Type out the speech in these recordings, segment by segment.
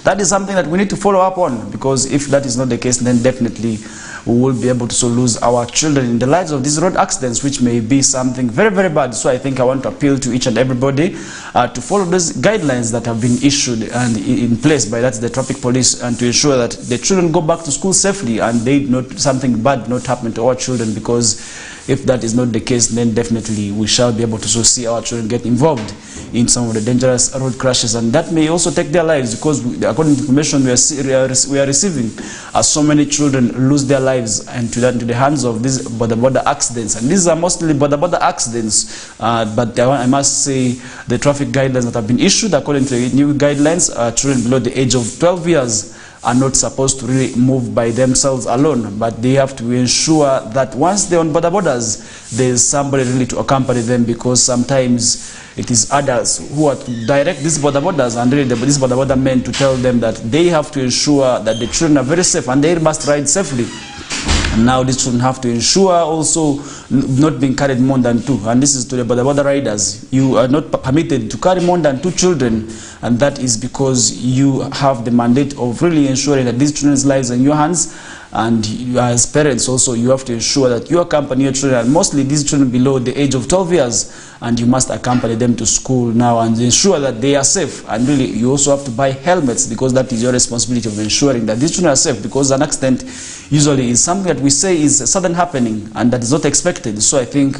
that is something that we need to follow up on, because if that is not the case, then definitely we will be able to lose our children in the lives of these road accidents, which may be something very, very bad. So I think I want to appeal to each and everybody to follow those guidelines that have been issued and in place by the traffic police, and to ensure that the children go back to school safely and something bad not happen to our children, because if that is not the case, then definitely we shall be able to see our children get involved in some of the dangerous road crashes, and that may also take their lives, because according to information we are receiving, so many children lose their lives into the hands of these border accidents, and these are mostly border accidents. But I must say, the traffic guidelines that have been issued, according to the new guidelines, children below the age of 12 years are not supposed to really move by themselves alone, but they have to ensure that once they're on borders, there's somebody really to accompany them, because sometimes it is adults who are to direct these borders, and really these border men to tell them that they have to ensure that the children are very safe and they must ride safely. And now these children have to ensure also not being carried more than 2. And this is to the border riders. You are not permitted to carry more than 2 children. And that is because you have the mandate of really ensuring that these children's lives are in your hands. And you, as parents also, you have to ensure that you accompany your children, and mostly these children below the age of 12 years, and you must accompany them to school now and ensure that they are safe. And really, you also have to buy helmets, because that is your responsibility of ensuring that these children are safe, because an accident usually is something that we say is a sudden happening and that is not expected. So I think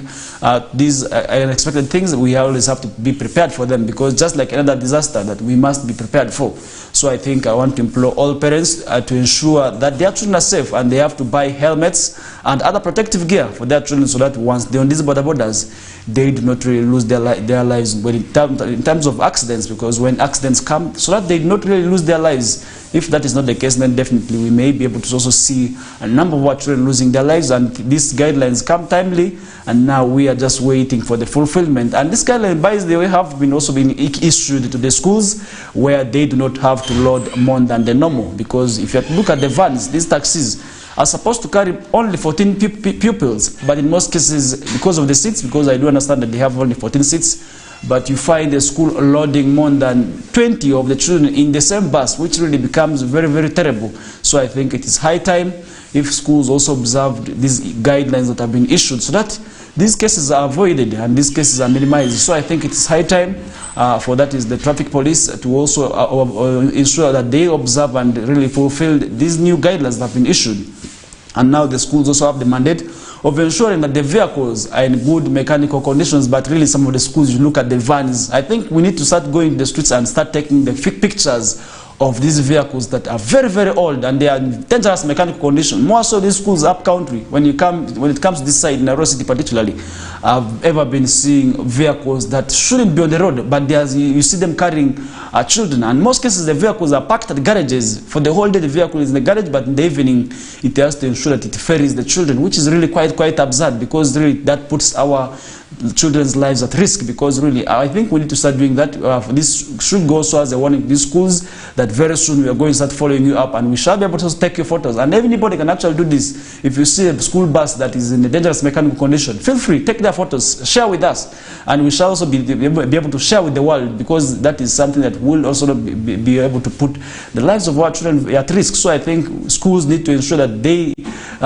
these unexpected things, we always have to be prepared for them, because just like another disaster that we must be prepared for. So I think I want to implore all parents to ensure that their children are safe, and they have to buy helmets and other protective gear for their children, so that once they're on these borders, they do not really lose their lives in terms of accidents, because when accidents come, so that they do not really lose their lives. If that is not the case, then definitely we may be able to also see a number of our children losing their lives, and these guidelines come timely, and now we are just waiting for the fulfillment. And this guideline, by the way, have been also been issued to the schools, where they do not have to load more than the normal, because if you look at the vans, these taxis are supposed to carry only 14 pupils, but in most cases, because of the seats, because I do understand that they have only 14 seats, but you find the school loading more than 20 of the children in the same bus, which really becomes very, very terrible. So I think it is high time if schools also observed these guidelines that have been issued, so that these cases are avoided and these cases are minimized. So I think it is high time for that is the traffic police to also ensure that they observe and really fulfill these new guidelines that have been issued. And now the schools also have the mandate of ensuring that the vehicles are in good mechanical conditions. But really, some of the schools, you look at the vans, I think we need to start going to the streets and start taking the pictures of these vehicles that are very, very old and they are in dangerous mechanical condition. More so these schools up country, when it comes to this side, Nairobi City particularly, I've ever been seeing vehicles that shouldn't be on the road, but you see them carrying children. And in most cases, the vehicles are parked at garages. For the whole day, the vehicle is in the garage, but in the evening, it has to ensure that it ferries the children, which is really quite absurd, because really that puts our children's lives at risk. Because really, I think we need to start doing that. This should go so as a warning to these schools that very soon we are going to start following you up, and we shall be able to take your photos. And anybody can actually do this. If you see a school bus that is in a dangerous mechanical condition, feel free, take their photos, share with us, and we shall also be able to share with the world, because that is something that will also be able to put the lives of our children at risk. So I think schools need to ensure that they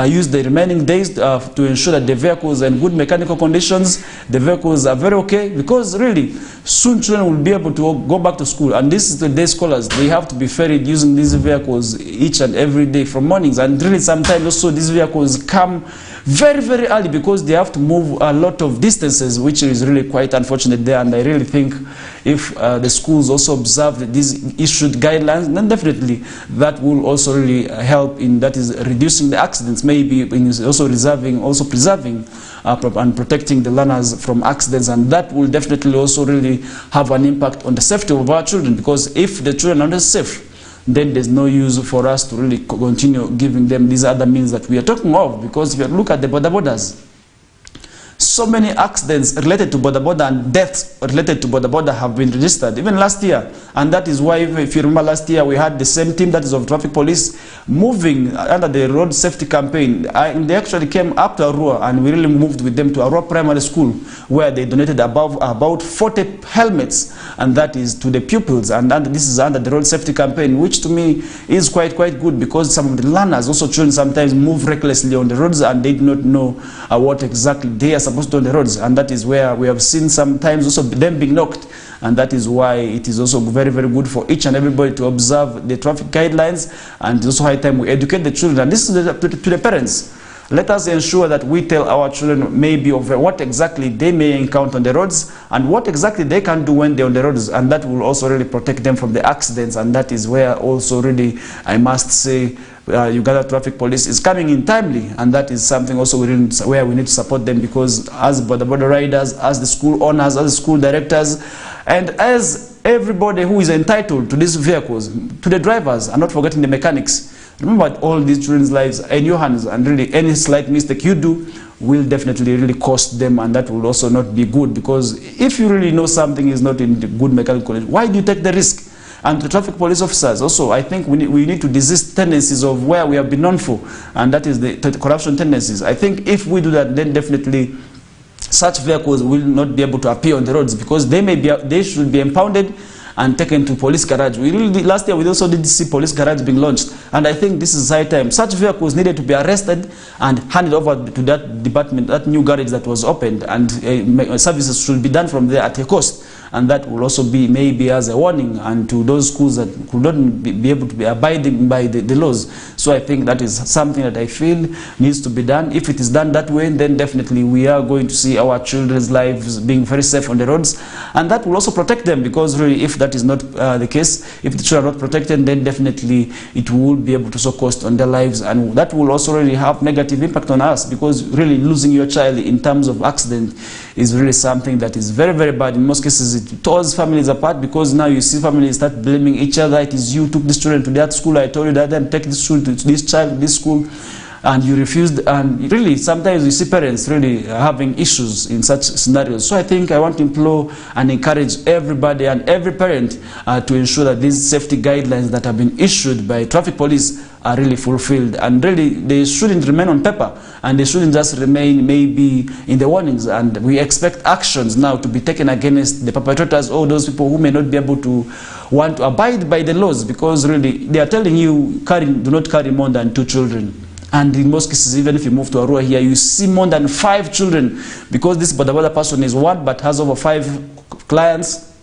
use the remaining days to ensure that the vehicles are in good mechanical conditions, the vehicles are very okay, because really soon children will be able to go back to school. And this is the day scholars, they have to be ferried using these vehicles each and every day from mornings. And really sometimes also these vehicles come very, very early, because they have to move a lot of distances, which is really quite unfortunate there. And I really think if the schools also observe these issued guidelines, then definitely that will also really help in that is reducing the accidents, maybe in also preserving and protecting the learners from accidents. And that will definitely also really have an impact on the safety of our children, because if the children are not safe, then there's no use for us to really continue giving them these other means that we are talking of. Because if you look at the borders, so many accidents related to border and deaths related to border have been registered, even last year. And that is why, if you remember last year, we had the same team that is of traffic police moving under the road safety campaign. They actually came up to Arua, and we really moved with them to Arua Primary School, where they donated about 40 helmets, and that is to the pupils. And this is under the road safety campaign, which to me is quite good, because some of the learners, also children, sometimes move recklessly on the roads, and they do not know what exactly they are supposed to do on the roads. And that is where we have seen sometimes also them being knocked. And that is why it is also very good for each and everybody to observe the traffic guidelines, and it's also high time we educate the children. And this is to the parents. Let us ensure that we tell our children maybe of what exactly they may encounter on the roads, and what exactly they can do when they're on the roads, and that will also really protect them from the accidents. And that is where also really, I must say, Uganda Traffic Police is coming in timely, and that is something also where we need to support them, because as border riders, as the school owners, as the school directors, and as everybody who is entitled to these vehicles, to the drivers, and not forgetting the mechanics. Remember, all these children's lives are in your hands, and really any slight mistake you do will definitely really cost them, and that will also not be good, because if you really know something is not in the good mechanical condition, why do you take the risk? And the traffic police officers also, I think we need to desist tendencies of where we have been known for, and that is the corruption tendencies. I think if we do that, then definitely such vehicles will not be able to appear on the roads, because they should be impounded and taken to police garage. Last year we also did see police garage being launched, and I think this is high time. Such vehicles needed to be arrested and handed over to that department, that new garage that was opened, and services should be done from there at a cost. And that will also be maybe as a warning and to those schools that could not be able to be abiding by the laws. So I think that is something that I feel needs to be done. If it is done that way, then definitely we are going to see our children's lives being very safe on the roads, and that will also protect them, because really if that is not the case, if the children are not protected, then definitely it will be able to so cost on their lives, and that will also really have negative impact on us, because really losing your child in terms of accident is really something that is very bad. In most cases it tears families apart, because now you see families start blaming each other. It is you took this children to that school, I told you that, then take this children to this child to this school, and you refused. And really sometimes you see parents really having issues in such scenarios. So I think I want to implore and encourage everybody and every parent to ensure that these safety guidelines that have been issued by traffic police are really fulfilled, and really they shouldn't remain on paper, and they shouldn't just remain maybe in the warnings. And we expect actions now to be taken against the perpetrators, or those people who may not be able to want to abide by the laws, because really they are telling you do not carry more than 2 children. And in most cases, even if you move to Arua here, you see more than 5 children, because this boda person is one but has over 5 clients,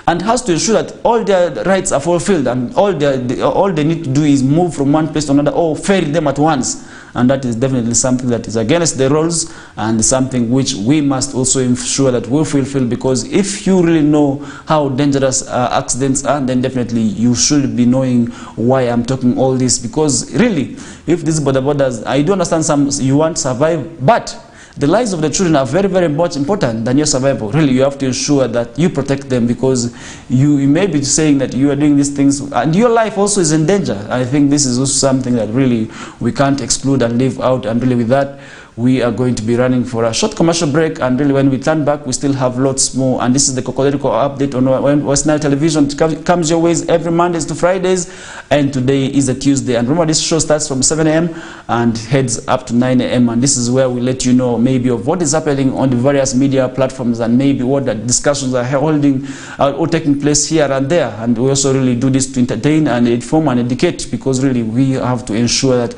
and has to ensure that all their rights are fulfilled, and all they need to do is move from one place to another, or ferry them at once. And that is definitely something that is against the rules, and something which we must also ensure that we fulfill, because if you really know how dangerous accidents are, then definitely you should be knowing why I'm talking all this. Because really, if these borders, I do understand you want to survive, but the lives of the children are very much important than your survival. Really, you have to ensure that you protect them, because you may be saying that you are doing these things and your life also is in danger. I think this is also something that really we can't exclude and leave out. And really with that, we are going to be running for a short commercial break, and really when we turn back, we still have lots more. And this is the Kokoliriko update on West Nile Television. It comes your ways every Mondays to Fridays, and today is a Tuesday. And remember, this show starts from 7 a.m. and heads up to 9 a.m. and this is where we let you know maybe of what is happening on the various media platforms, and maybe what the discussions are holding or taking place here and there. And we also really do this to entertain and inform and educate, because really we have to ensure that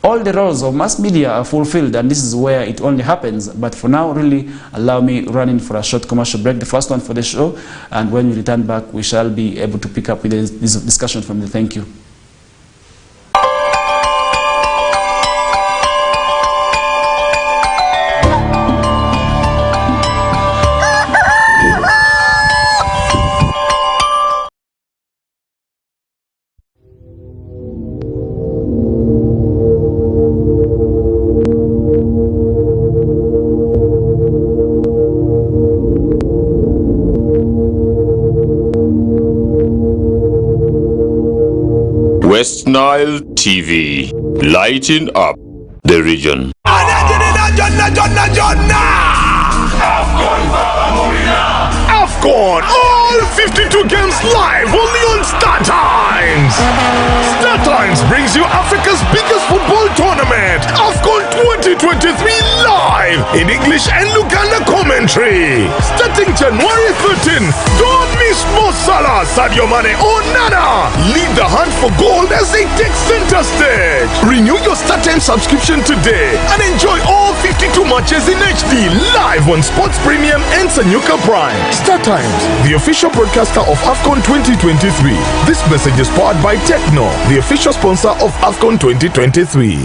all the roles of mass media are fulfilled, and this is where it only happens. But for now, really, allow me running for a short commercial break, the first one for the show, and when we return back, we shall be able to pick up with this discussion from the thank you. West Nile TV, lighting up the region. AFCON, all 52 games live only on Star Times. Star Times. Presents brings you Africa's biggest football tournament, AFCON 2023 live in English and Luganda commentary. Starting January 13, don't miss Mo Salah, Sadio Mane or Nana. Lead the hunt for gold as they take center stage. Renew your StarTimes subscription today and enjoy all 52 matches in HD live on Sports Premium and Sanyuka Prime. StarTimes, the official broadcaster of AFCON 2023. This message is powered by Techno, the official sponsor of AFCON 2023.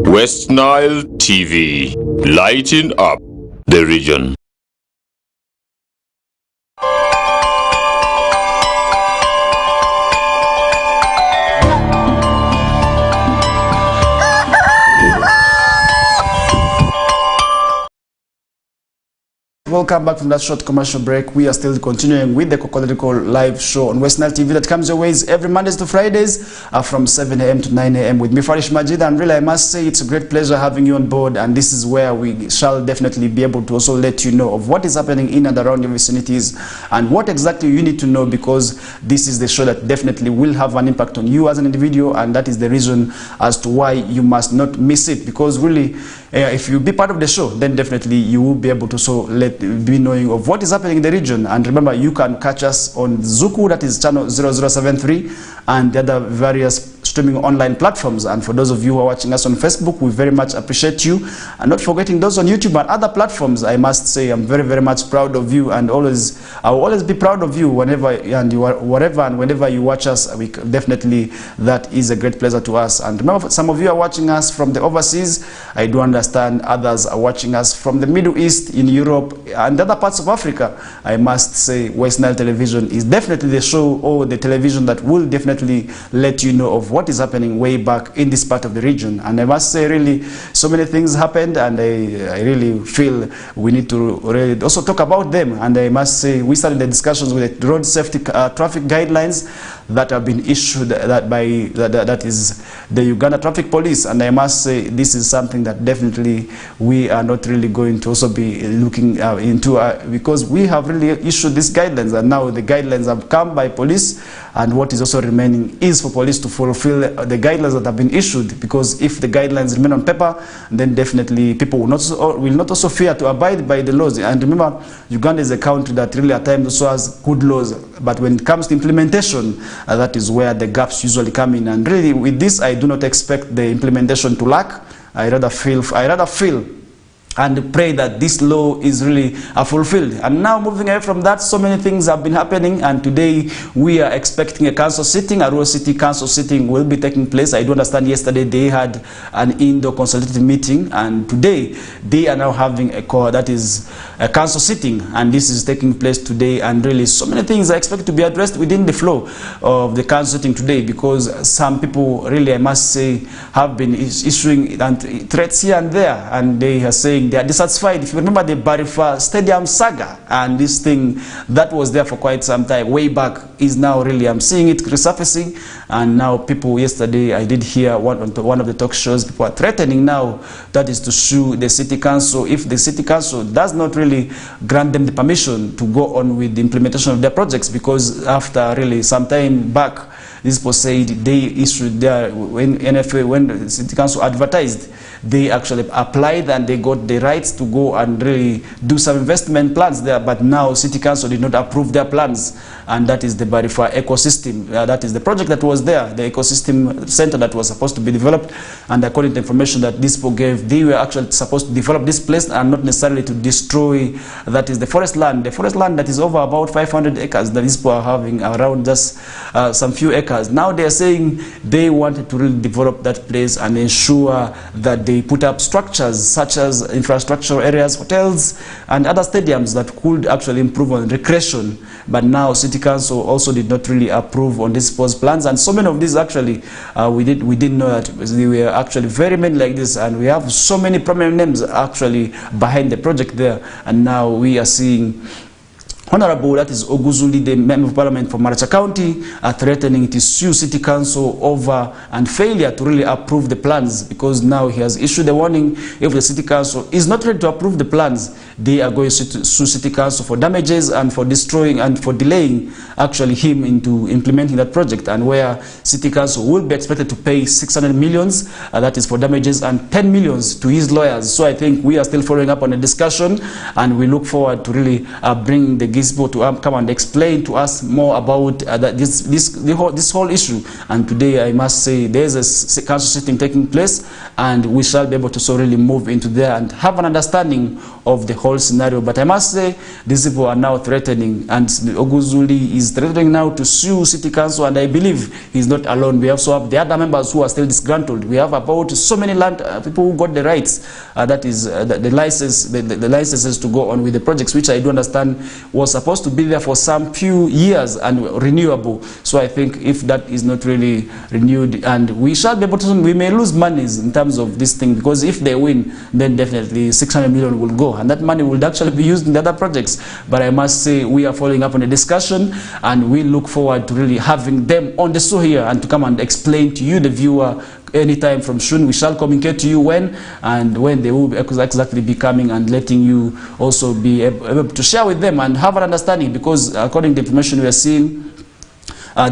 West Nile TV, lighting up the region. Welcome back from that short commercial break. We are still continuing with the Kokoliriko live show on West Nile TV that comes your ways every Mondays to Fridays from 7 a.m. to 9 a.m. with me, Farish Majid. And really, I must say it's a great pleasure having you on board. And this is where we shall definitely be able to also let you know of what is happening in and around your vicinities and what exactly you need to know, because this is the show that definitely will have an impact on you as an individual. And that is the reason as to why you must not miss it, because really, if you be part of the show, then definitely you will be able to be knowing of what is happening in the region. And remember, you can catch us on Zuku, that is channel 0073, and the other various streaming online platforms. And for those of you who are watching us on Facebook, we very much appreciate you. And not forgetting those on YouTube and other platforms, I must say I'm very, very much proud of you, and I will always be proud of you whenever and wherever and whenever you watch us. Definitely that is a great pleasure to us. And remember, some of you are watching us from the overseas. I do understand others are watching us from the Middle East, in Europe and other parts of Africa. I must say West Nile Television is definitely the show or the television that will definitely let you know of what is happening way back in this part of the region. And I must say, really, so many things happened, and I really feel we need to really also talk about them. And I must say, we started the discussions with the road safety traffic guidelines that have been issued that is the Uganda Traffic Police. And I must say, this is something that definitely we are not really going to also be looking into, because we have really issued these guidelines, and now the guidelines have come by police, and what is also remaining is for police to fulfill the guidelines that have been issued. Because if the guidelines remain on paper, then definitely people will not also fear to abide by the laws. And remember, Uganda is a country that really at times also has good laws, but when it comes to implementation, that is where the gaps usually come in. And really, with this, I do not expect the implementation to lack. I rather feel and pray that this law is really fulfilled. And now, moving away from that, so many things have been happening, and today we are expecting a council sitting. A rural city council sitting will be taking place. I do understand yesterday they had an indoor consultative meeting, and today they are now having a council sitting, and this is taking place today. And really, so many things are expected to be addressed within the flow of the council sitting today, because some people really, I must say, have been issuing threats here and there, and they are saying they are dissatisfied. If you remember the Barifa Stadium saga, and this thing that was there for quite some time way back is now really, I'm seeing it resurfacing. And now people, yesterday I did hear one of the talk shows, people are threatening now, that is to sue the city council if the city council does not really grant them the permission to go on with the implementation of their projects. Because after really some time back, this was said they issued when the city council advertised they actually applied and they got the rights to go and really do some investment plans there, but now City Council did not approve their plans, and that is the Barifa ecosystem. That is the project that was there, the ecosystem center that was supposed to be developed, and according to information that these people gave, they were actually supposed to develop this place and not necessarily to destroy, that is the forest land that is over about 500 acres that these people are having around just some few acres. Now they are saying they wanted to really develop that place and ensure that they put up structures such as infrastructure areas, hotels, and other stadiums that could actually improve on recreation. But now City Council also did not really approve on these proposed plans, and so many of these actually we didn't know that they were actually very many like this, and we have so many prominent names actually behind the project there. And now we are seeing Honorable, that is Oguzuli, the Member of Parliament for Maracha County, threatening to sue City Council over and failure to really approve the plans, because now he has issued a warning. If the City Council is not ready to approve the plans, they are going to sue City Council for damages and for destroying and for delaying actually him into implementing that project, and where City Council will be expected to pay 600 millions, that is for damages, and 10 millions to his lawyers. So I think we are still following up on the discussion, and we look forward to really bring the people to come and explain to us more about this whole issue. And today I must say there is a council sitting taking place, and we shall be able to so really move into there and have an understanding of the whole scenario. But I must say these people are now threatening, and Oguzuli is threatening now to sue City Council, and I believe he's not alone. We also have the other members who are still disgruntled. We have about so many land people who got the rights, that is the licenses to go on with the projects, which I do understand was supposed to be there for some few years and renewable. So I think if that is not really renewed, and we shall be able to, we may lose monies in terms of this thing, because if they win, then definitely 600 million will go, and that money will actually be used in the other projects. But I must say we are following up on the discussion, and we look forward to really having them on the show here and to come and explain to you, the viewer, anytime from soon. We shall communicate to you when they will exactly be coming, and letting you also be able to share with them and have an understanding, because according to the information we are seeing,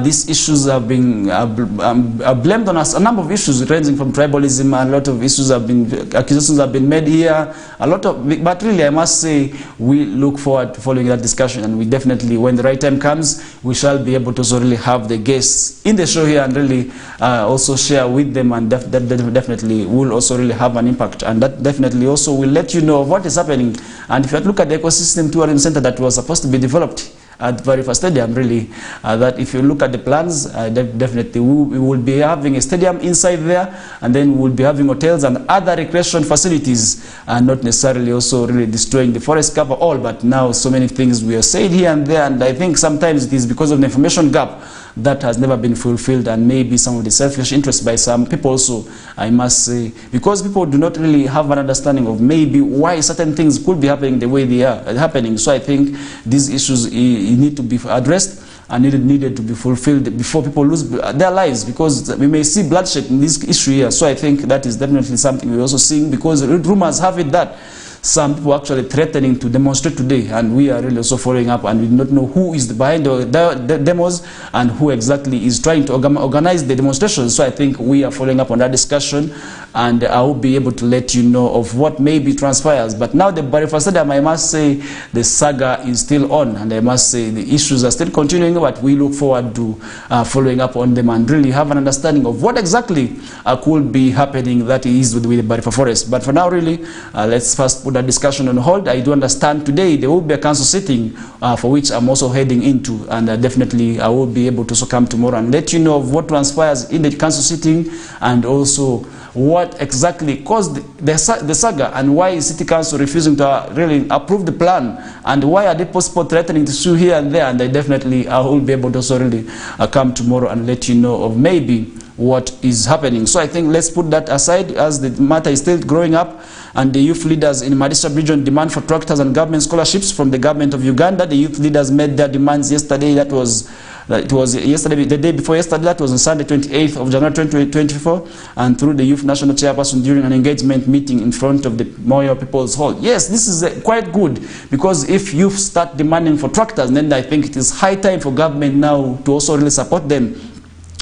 these issues have been blamed on us. A number of issues ranging from tribalism, and a lot of issues have been, accusations have been made here, a lot of, but really I must say we look forward to following that discussion, and we definitely, when the right time comes, we shall be able to really have the guests in the show here and really also share with them, and that definitely will also really have an impact, and that definitely also will let you know what is happening. And if you look at the ecosystem tourism center that was supposed to be developed at Barifa Stadium, really, that if you look at the plans, definitely we will be having a stadium inside there, and then we will be having hotels and other recreation facilities, and not necessarily also really destroying the forest cover all. But now so many things we are saying here and there, and I think sometimes it is because of the information gap that has never been fulfilled, and maybe some of the selfish interests by some people also, I must say, because people do not really have an understanding of maybe why certain things could be happening the way they are happening. So I think these issues need to be addressed and needed to be fulfilled before people lose their lives, because we may see bloodshed in this issue here. So I think that is definitely something we're also seeing, because rumors have it that some people actually threatening to demonstrate today, and we are really also following up, and we do not know who is behind the demos and who exactly is trying to organize the demonstrations. So I think we are following up on that discussion, and I will be able to let you know of what maybe transpires. But now the Barifa Stadium, I must say the saga is still on, and I must say the issues are still continuing, but we look forward to following up on them and really have an understanding of what exactly could be happening that is with the Barifa Forest. But for now, really, let's first put that discussion on hold. I do understand today there will be a council sitting for which I'm also heading into, and definitely I will be able to also come tomorrow and let you know of what transpires in the council sitting, and also what exactly caused the saga, and why is City Council refusing to really approve the plan, and why are they possible threatening to sue here and there. And I will be able to also really come tomorrow and let you know of maybe what is happening. So I think let's put that aside, as the matter is still growing up, and the youth leaders in Madisha region demand for tractors and government scholarships from the government of Uganda. The youth leaders made their demands yesterday. It was yesterday, the day before yesterday, that was on Sunday 28th of January 2024, and through the youth national chairperson during an engagement meeting in front of the Moyo People's Hall. Yes, this is quite good, because if youth start demanding for tractors, then I think it is high time for government now to also really support them.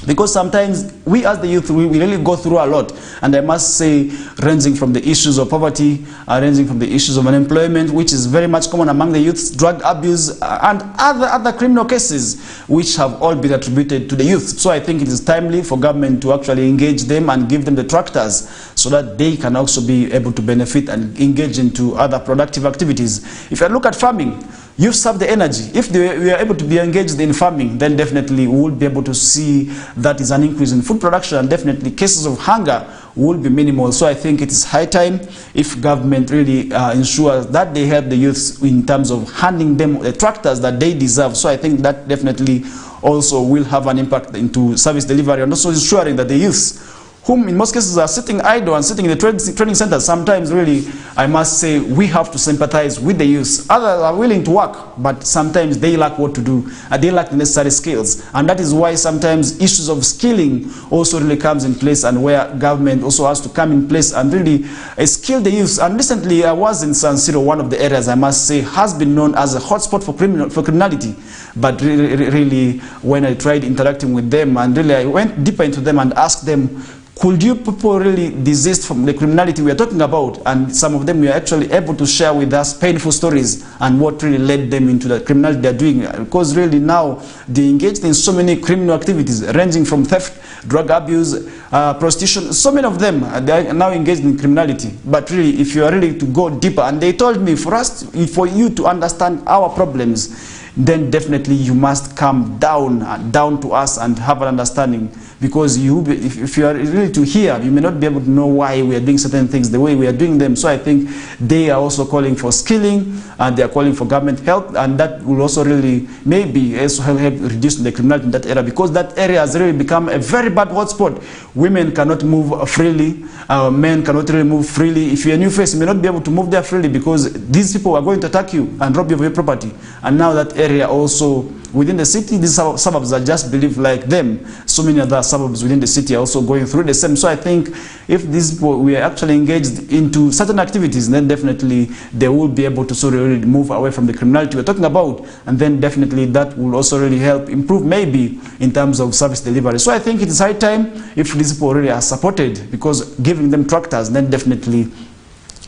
Because sometimes we as the youth, we really go through a lot. And I must say, ranging from the issues of poverty, ranging from the issues of unemployment, which is very much common among the youth, drug abuse, and other criminal cases, which have all been attributed to the youth. So I think it is timely for government to actually engage them and give them the tractors so that they can also be able to benefit and engage into other productive activities. If I look at farming, youth have the energy. If we are able to be engaged in farming, then definitely we will be able to see that is an increase in food production, and definitely cases of hunger will be minimal. So I think it is high time if government really ensures that they help the youth in terms of handing them the tractors that they deserve. So I think that definitely also will have an impact into service delivery, and also ensuring that the youth, whom in most cases are sitting idle and sitting in the training centers, sometimes really, I must say, we have to sympathize with the youth. Others are willing to work, but sometimes they lack what to do, and they lack the necessary skills. And that is why sometimes issues of skilling also really comes in place, and where government also has to come in place and really skill the youth. And recently I was in San Siro, one of the areas, I must say, has been known as a hotspot for criminality. But really, when I tried interacting with them, and really I went deeper into them and asked them, could you people really desist from the criminality we are talking about? And some of them were actually able to share with us painful stories and what really led them into the criminality they're doing. Because really now they engaged in so many criminal activities, ranging from theft, drug abuse, prostitution. So many of them they are now engaged in criminality. But really, if you are ready to go deeper, and they told me, for you to understand our problems, then definitely you must come down to us and have an understanding. Because if you are really to hear, you may not be able to know why we are doing certain things the way we are doing them. So I think they are also calling for skilling, and they are calling for government help, and that will also really maybe also help reduce the criminality in that area, because that area has really become a very bad hotspot. Women cannot move freely, men cannot really move freely. If you're a new face, you may not be able to move there freely, because these people are going to attack you and rob you of your property. And now that area also within the city, these suburbs are just believed like them. So many other suburbs within the city are also going through the same. So I think if these people, we are actually engaged into certain activities, then definitely they will be able to sort of really move away from the criminality we're talking about, and then definitely that will also really help improve maybe in terms of service delivery. So I think it is high time if these people really are supported, because giving them tractors, then definitely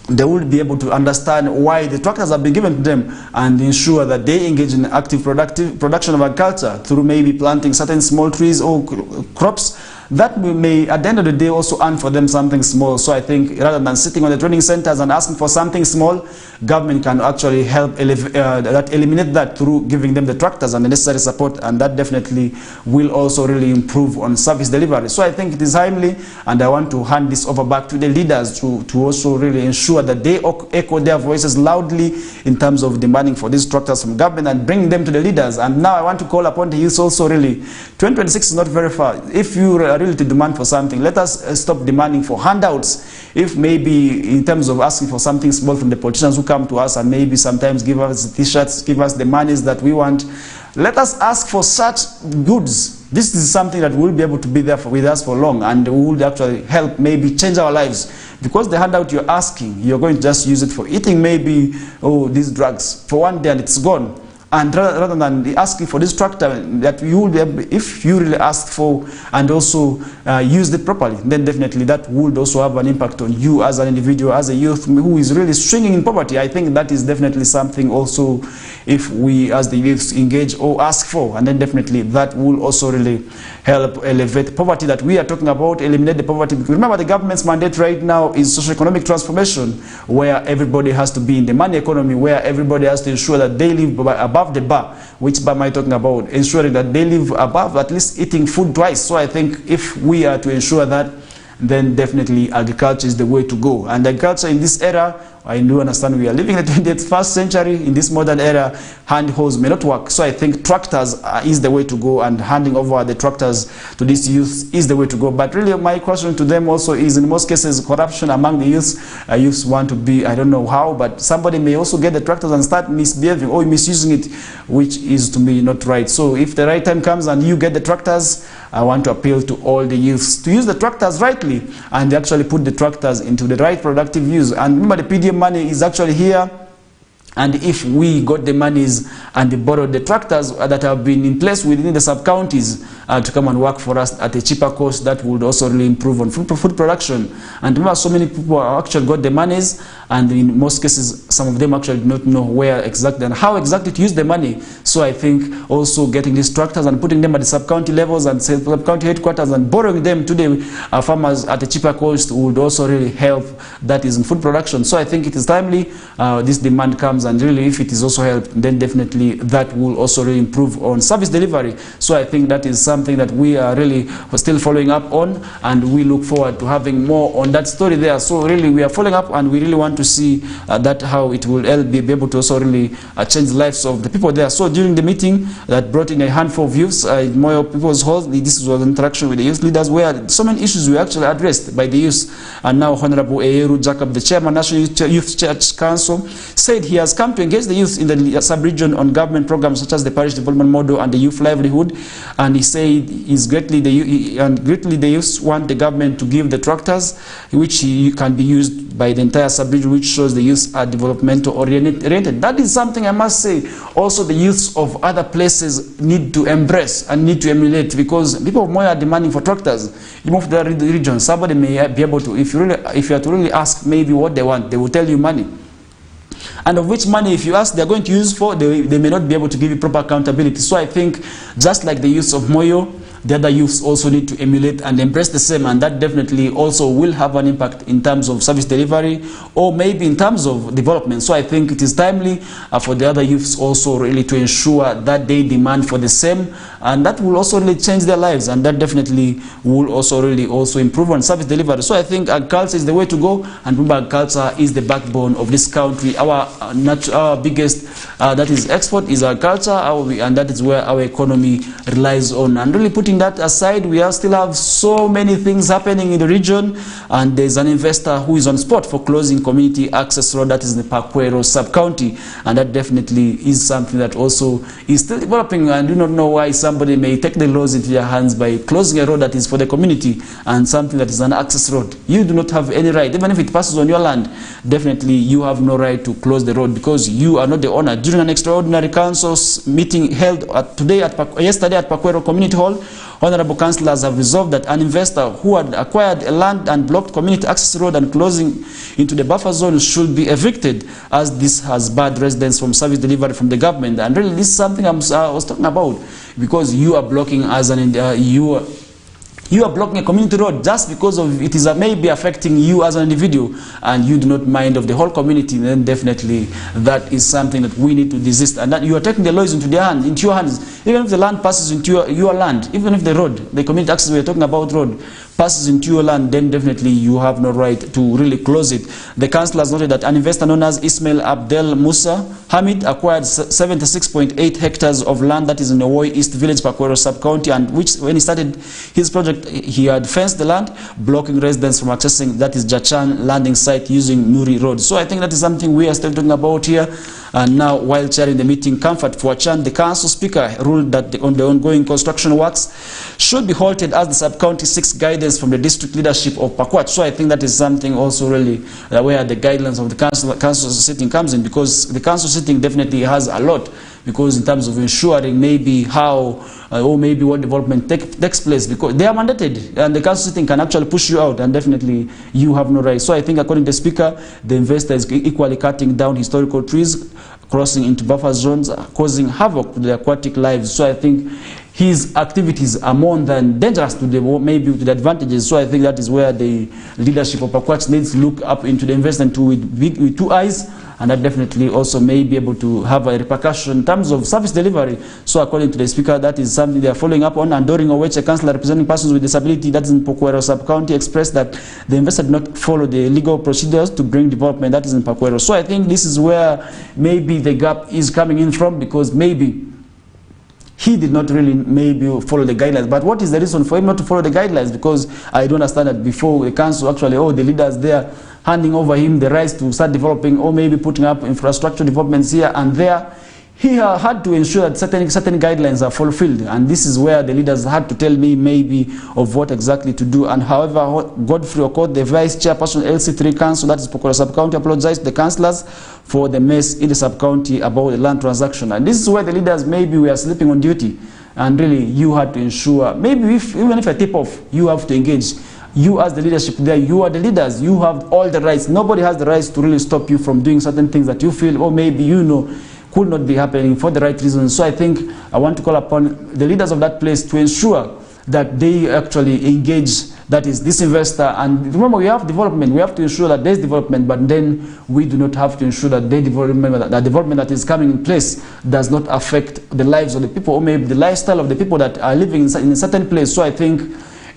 they will be able to understand why the tractors have been given to them, and ensure that they engage in active production of agriculture through maybe planting certain small trees or crops that may at the end of the day also earn for them something small. So I think rather than sitting on the training centers and asking for something small, government can actually help eliminate that through giving them the tractors and the necessary support, and that definitely will also really improve on service delivery. So I think it is timely, and I want to hand this over back to the leaders to also really ensure that they echo their voices loudly in terms of demanding for these tractors from government and bring them to the leaders. And now I want to call upon the youth also really, 2026 is not very far. If you are really to demand for something, let us stop demanding for handouts. If maybe in terms of asking for something small from the politicians who come to us and maybe sometimes give us t-shirts, give us the monies that we want, let us ask for such goods. This is something that will be able to be there with us for long, and will actually help maybe change our lives. Because the handout you're asking, you're going to just use it for eating maybe, these drugs for one day and it's gone. And rather than asking for this tractor that you will be able, if you really ask for and also use it properly, then definitely that would also have an impact on you as an individual, as a youth who is really stringing in poverty. I think that is definitely something also, if we as the youth engage or ask for, and then definitely that will also really help elevate poverty that we are talking about, eliminate the poverty. Because remember, the government's mandate right now is socio-economic transformation, where everybody has to be in the money economy, where everybody has to ensure that they live above the bar. Which bar am I talking about? Ensuring that they live above, at least eating food twice. So I think if we are to ensure that, then definitely agriculture is the way to go. And agriculture in this era, I do understand we are living in the 21st century. In this modern era, hand hoes may not work. So I think tractors is the way to go, and handing over the tractors to these youth is the way to go. But really my question to them also is, in most cases, corruption among the youth. Youths want to be, I don't know how, but somebody may also get the tractors and start misbehaving or misusing it, which is to me not right. So if the right time comes and you get the tractors, I want to appeal to all the youths to use the tractors rightly, and actually put the tractors into the right productive use. And remember, the PDM money is actually here And if we got the monies and borrowed the tractors that have been in place within the sub-counties to come and work for us at a cheaper cost, that would also really improve on food production. And remember, so many people actually got the monies, and in most cases, some of them actually do not know where exactly and how exactly to use the money. So I think also getting these tractors and putting them at the sub-county levels and sub-county headquarters and borrowing them to the farmers at a cheaper cost would also really help, that is in food production. So I think it is timely this demand comes, and really if it is also helped, then definitely that will also really improve on service delivery. So I think that is something that we are really still following up on, and we look forward to having more on that story there. So really we are following up, and we really want to see that how it will be able to also really change the lives of the people there. So during the meeting that brought in a handful of youths in Moyo People's Hall, this was an interaction with the youth leaders where so many issues were actually addressed by the youth. And now Honorable Eyeru Jacob, the chairman, National Youth Church Council, said he has come to engage the youth in the sub-region on government programs such as the parish development model and the youth livelihood. And he said greatly the youth want the government to give the tractors, which can be used by the entire sub-region, which shows the youth are developmental oriented. That is something I must say also the youths of other places need to embrace and need to emulate, because people of Moyo are demanding for tractors. You move to the region, somebody may be able to, if you are to really ask maybe what they want, they will tell you money. And of which money, if you ask, they're going to use for, they may not be able to give you proper accountability. So I think just like the youths of Moyo, the other youths also need to emulate and embrace the same, and that definitely also will have an impact in terms of service delivery or maybe in terms of development. So I think it is timely for the other youths also really to ensure that they demand for the same, and that will also really change their lives, and that definitely will also really improve on service delivery. So I think agriculture is the way to go, and remember, agriculture is the backbone of this country. Our biggest that is export is agriculture, and that is where our economy relies on. And really putting that aside, we still have so many things happening in the region, and there's an investor who is on spot for closing community access road that is in the Pakwero sub-county, and that definitely is something that also is still developing. And I do not know why somebody may take the laws into their hands by closing a road that is for the community and something that is an access road. You do not have any right, even if it passes on your land, definitely you have no right to close the road because you are not the owner. During an extraordinary council meeting held yesterday at Pakwero Community Hall, honorable councillors have resolved that an investor who had acquired a land and blocked community access road and closing into the buffer zone should be evicted, as this has barred residents from service delivery from the government. And really, this is something I was talking about, because you are blocking you are blocking a community road just because of it is maybe affecting you as an individual, and you do not mind of the whole community. Then definitely that is something that we need to desist, and that you are taking the laws into your hands. Even if the land passes into your land, even if the road, the community access we are talking about road, passes into your land, then definitely you have no right to really close it. The councillors noted that an investor known as Ismail Abdel Musa Hamid acquired 76.8 hectares of land that is in the Woi East Village, Pakwero sub-county, and which, when he started his project, he had fenced the land, blocking residents from accessing that is Jachan landing site using Nuri Road. So I think that is something we are still talking about here. And now, while chairing the meeting, Comfort Fuachan, the council speaker, ruled that the ongoing construction works should be halted as the sub-county seeks guidance from the district leadership of Pakwach. So I think that is something also really where the guidelines of the council sitting comes in, because the council sitting definitely has a lot, because in terms of ensuring maybe how or maybe what development takes place, because they are mandated, and the council sitting can actually push you out, and definitely you have no right. So I think, according to the speaker, the investor is equally cutting down historical trees, crossing into buffer zones, causing havoc to the aquatic lives. So I think his activities are more than dangerous to the maybe to the advantages. So I think that is where the leadership of Pakwach needs to look up into the investment with two eyes, and that definitely also may be able to have a repercussion in terms of service delivery. So according to the speaker, that is something they are following up on. And during which a councillor representing persons with disability, that is in Pakwero sub-county, expressed that the investor did not follow the legal procedures to bring development, that is in Pakwero. So I think this is where maybe the gap is coming in from, because maybe he did not really maybe follow the guidelines. But what is the reason for him not to follow the guidelines? Because I do understand that before the council actually, the leaders there handing over him the rights to start developing or maybe putting up infrastructure developments here and there, he had to ensure that certain guidelines are fulfilled, and this is where the leaders had to tell me maybe of what exactly to do. And however, Godfrey Okot, the vice chairperson LC3 Council, that is Kokoliriko sub-county, apologized to the councillors for the mess in the sub-county about the land transaction. And this is where the leaders maybe were sleeping on duty, and really you had to ensure, maybe even if a tip-off, you have to engage. You as the leadership there, you are the leaders, you have all the rights. Nobody has the rights to really stop you from doing certain things that you feel, or maybe you know, could not be happening for the right reasons. So I think I want to call upon the leaders of that place to ensure that they actually engage, that is, this investor. And remember, we have development. We have to ensure that there's development, but then we do not have to ensure that the development that is coming in place does not affect the lives of the people, or maybe the lifestyle of the people that are living in a certain place. So I think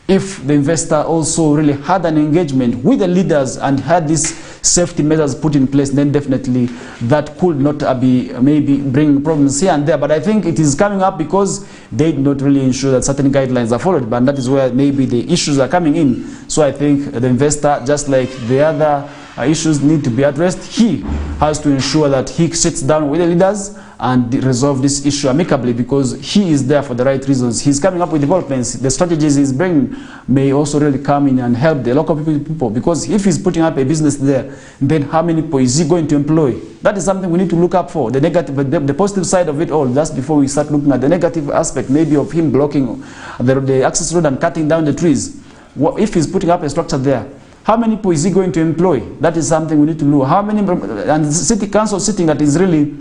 if the investor also really had an engagement with the leaders and had these safety measures put in place, then definitely that could not be maybe bring problems here and there. But I think it is coming up because they did not really ensure that certain guidelines are followed, but that is where maybe the issues are coming in. So I think the investor, just like the other issues need to be addressed, he has to ensure that he sits down with the leaders and resolve this issue amicably, because he is there for the right reasons. He's coming up with developments. The strategies he's bringing may also really come in and help the local people, because if he's putting up a business there, then how many people is he going to employ? That is something we need to look up for, the negative, the positive side of it all, just before we start looking at the negative aspect, maybe of him blocking the access road and cutting down the trees. If he's putting up a structure there, how many people is he going to employ? That is something we need to know. How many, and the city council sitting that is really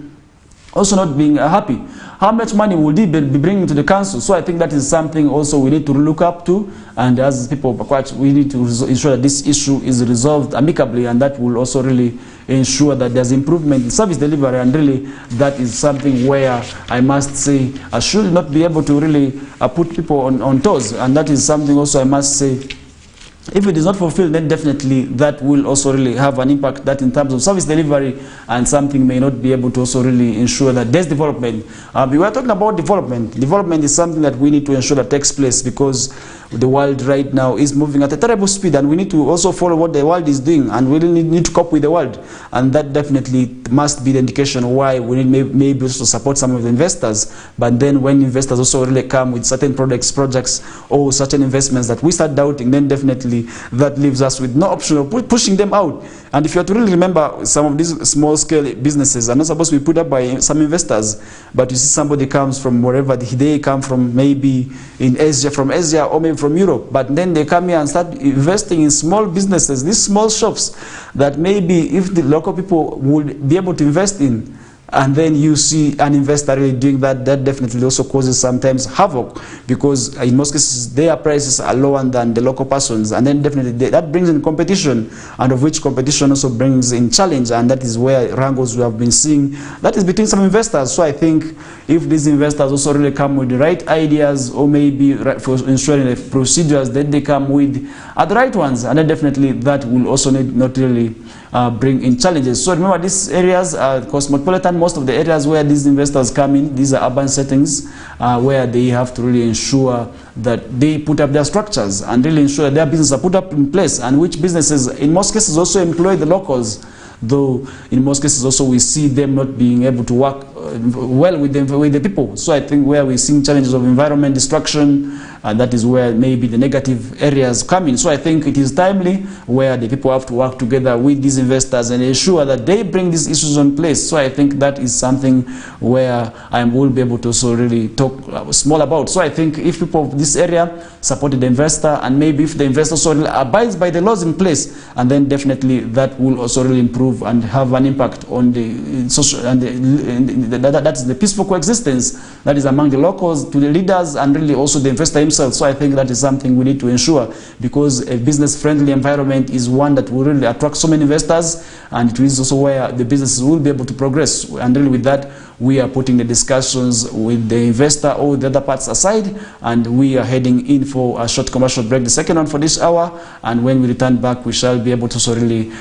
also not being happy. How much money will he be bringing to the council? So I think that is something also we need to look up to, and as people, we need to ensure that this issue is resolved amicably, and that will also really ensure that there's improvement in service delivery. And really that is something where I must say I should not be able to really put people on toes, and that is something also I must say, if it is not fulfilled, then definitely that will also really have an impact, that in terms of service delivery, and something may not be able to also really ensure that there's development. We were talking about development. Development is something that we need to ensure that takes place, because the world right now is moving at a terrible speed, and we need to also follow what the world is doing, and we really need to cope with the world. And that definitely must be the indication why we need maybe also support some of the investors. But then when investors also really come with certain projects, or certain investments that we start doubting, then definitely that leaves us with no option of pushing them out. And if you have to really remember, some of these small scale businesses are not supposed to be put up by some investors, but you see somebody comes from wherever they come from, maybe in Asia, from Asia, or maybe from Europe, but then they come here and start investing in small businesses, these small shops that maybe if the local people would be able to invest in, and then you see an investor really doing that, that definitely also causes sometimes havoc, because in most cases their prices are lower than the local persons, and then definitely that brings in competition, and of which competition also brings in challenge, and that is where wrangles we have been seeing, that is between some investors. So I think if these investors also really come with the right ideas, or maybe for ensuring the procedures that they come with are the right ones, and then definitely that will also not really bring in challenges. So remember, these areas are cosmopolitan. Most of the areas where these investors come in, these are urban settings where they have to really ensure that they put up their structures and really ensure that their businesses are put up in place, and which businesses in most cases also employ the locals, though in most cases also we see them not being able to work well with the people. So I think where we're seeing challenges of environment destruction, that is where maybe the negative areas come in. So I think it is timely where the people have to work together with these investors and ensure that they bring these issues in place. So I think that is something where I will be able to also really talk small about. So I think if people of this area supported the investor, and maybe if the investor also really abides by the laws in place, and then definitely that will also really improve and have an impact on the social and that's the peaceful coexistence that is among the locals to the leaders, and really also the investor himself. So I think that is something we need to ensure, because a business-friendly environment is one that will really attract so many investors, and it is also where the businesses will be able to progress. And really with that, we are putting the discussions with the investor or the other parts aside, and we are heading in for a short commercial break, the second one for this hour. And when we return back, we shall be able to also really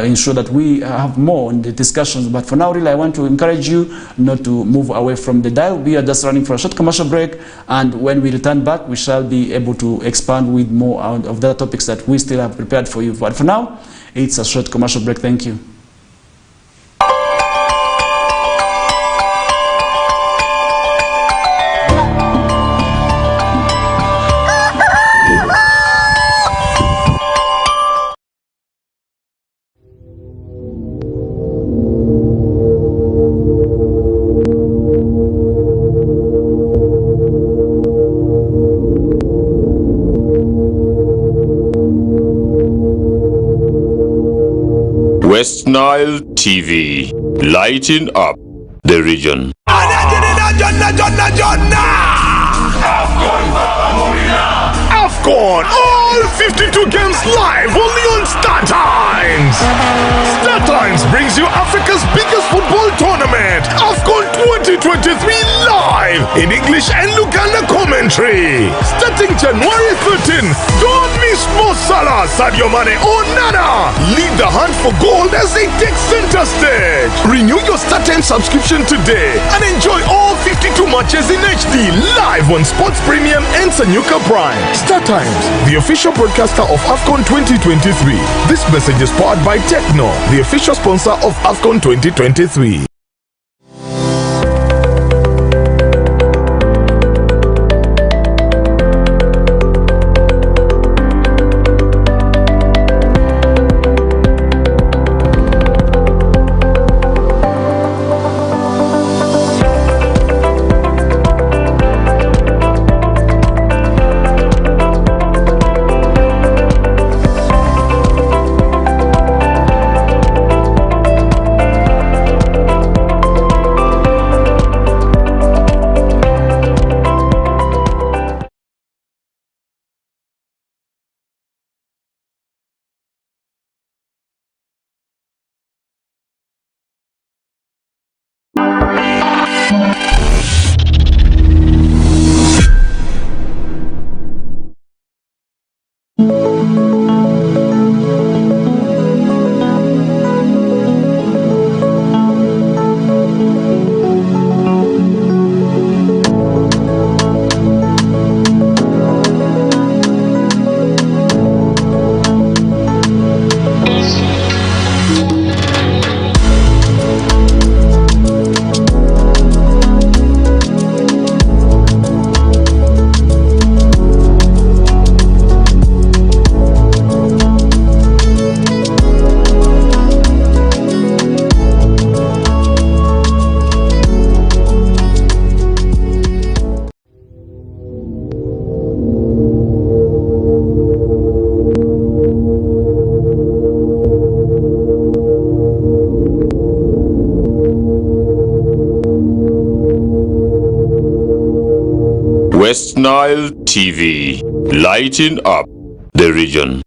ensure that we have more on the discussions. But for now, really, I want to encourage you not to move away from the dial. We are just running for a short commercial break, and when we return back, we shall be able to expand with more of the topics that we still have prepared for you. But for now, it's a short commercial break. Thank you. West Nile TV, lighting up the region. AFCON, all 52 games live only on Star Times. Star Times brings you Africa's biggest football tournament, AFCON 2023 live in English and Luganda commentary. Starting January 13, don't miss Mo Salah, Sadio Mane or Nana. Lead the hunt for gold as they take center stage. Renew your Star Times subscription today and enjoy all 52 matches in HD live on Sports Premium and Sanyuka Prime. Star Times, the official broadcaster of AFCON 2023. This message is powered by Techno, the official sponsor of AFCON 2023. West Nile TV, lighting up the region.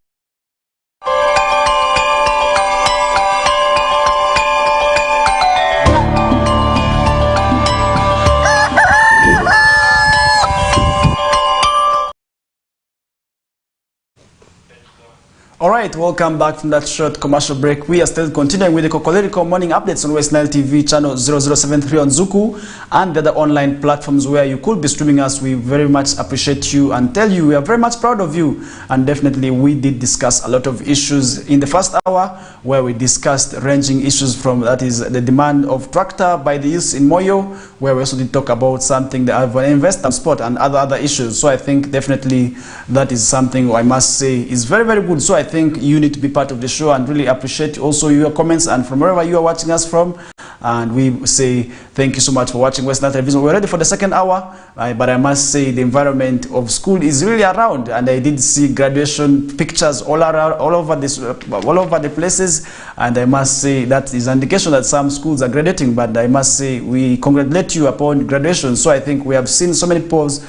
All right, welcome back from that short commercial break. We are still continuing with the Kokoliriko morning updates on West Nile TV channel 0073 on Zuku and the other online platforms where you could be streaming us. We very much appreciate you and tell you we are very much proud of you. And definitely we did discuss a lot of issues in the first hour where we discussed ranging issues from, that is, the demand of tractor by the youth in Moyo, where we also did talk about something that I've invested sport and other issues. So I think definitely that is something I must say is very, very good. So I think you need to be part of the show and really appreciate also your comments and from wherever you are watching us from. And we say thank you so much for watching West Nile Television. We're ready for the second hour, but I must say the environment of school is really around, and I did see graduation pictures all around, all over the places, and I must say that is an indication that some schools are graduating. But I must say we congratulate you upon graduation. So I think we have seen so many posts,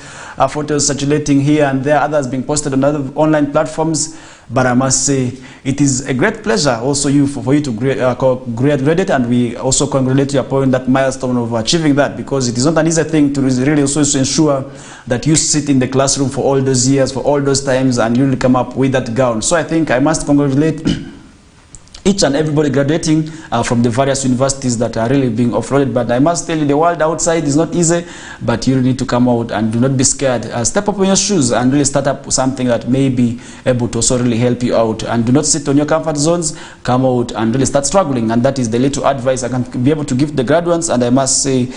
photos circulating here and there, others being posted on other online platforms. But I must say it is a great pleasure also for you to graduate, and we also congratulate you upon that milestone of achieving that, because it is not an easy thing to really also ensure that you sit in the classroom for all those years, for all those times, and you really come up with that gown. So I think I must congratulate each and everybody graduating from the various universities that are really being off-roaded. But I must tell you, the world outside is not easy, but you need to come out and do not be scared. Step up on your shoes and really start up something that may be able to also really help you out. And do not sit on your comfort zones. Come out and really start struggling. And that is the little advice I can be able to give the graduates. And I must say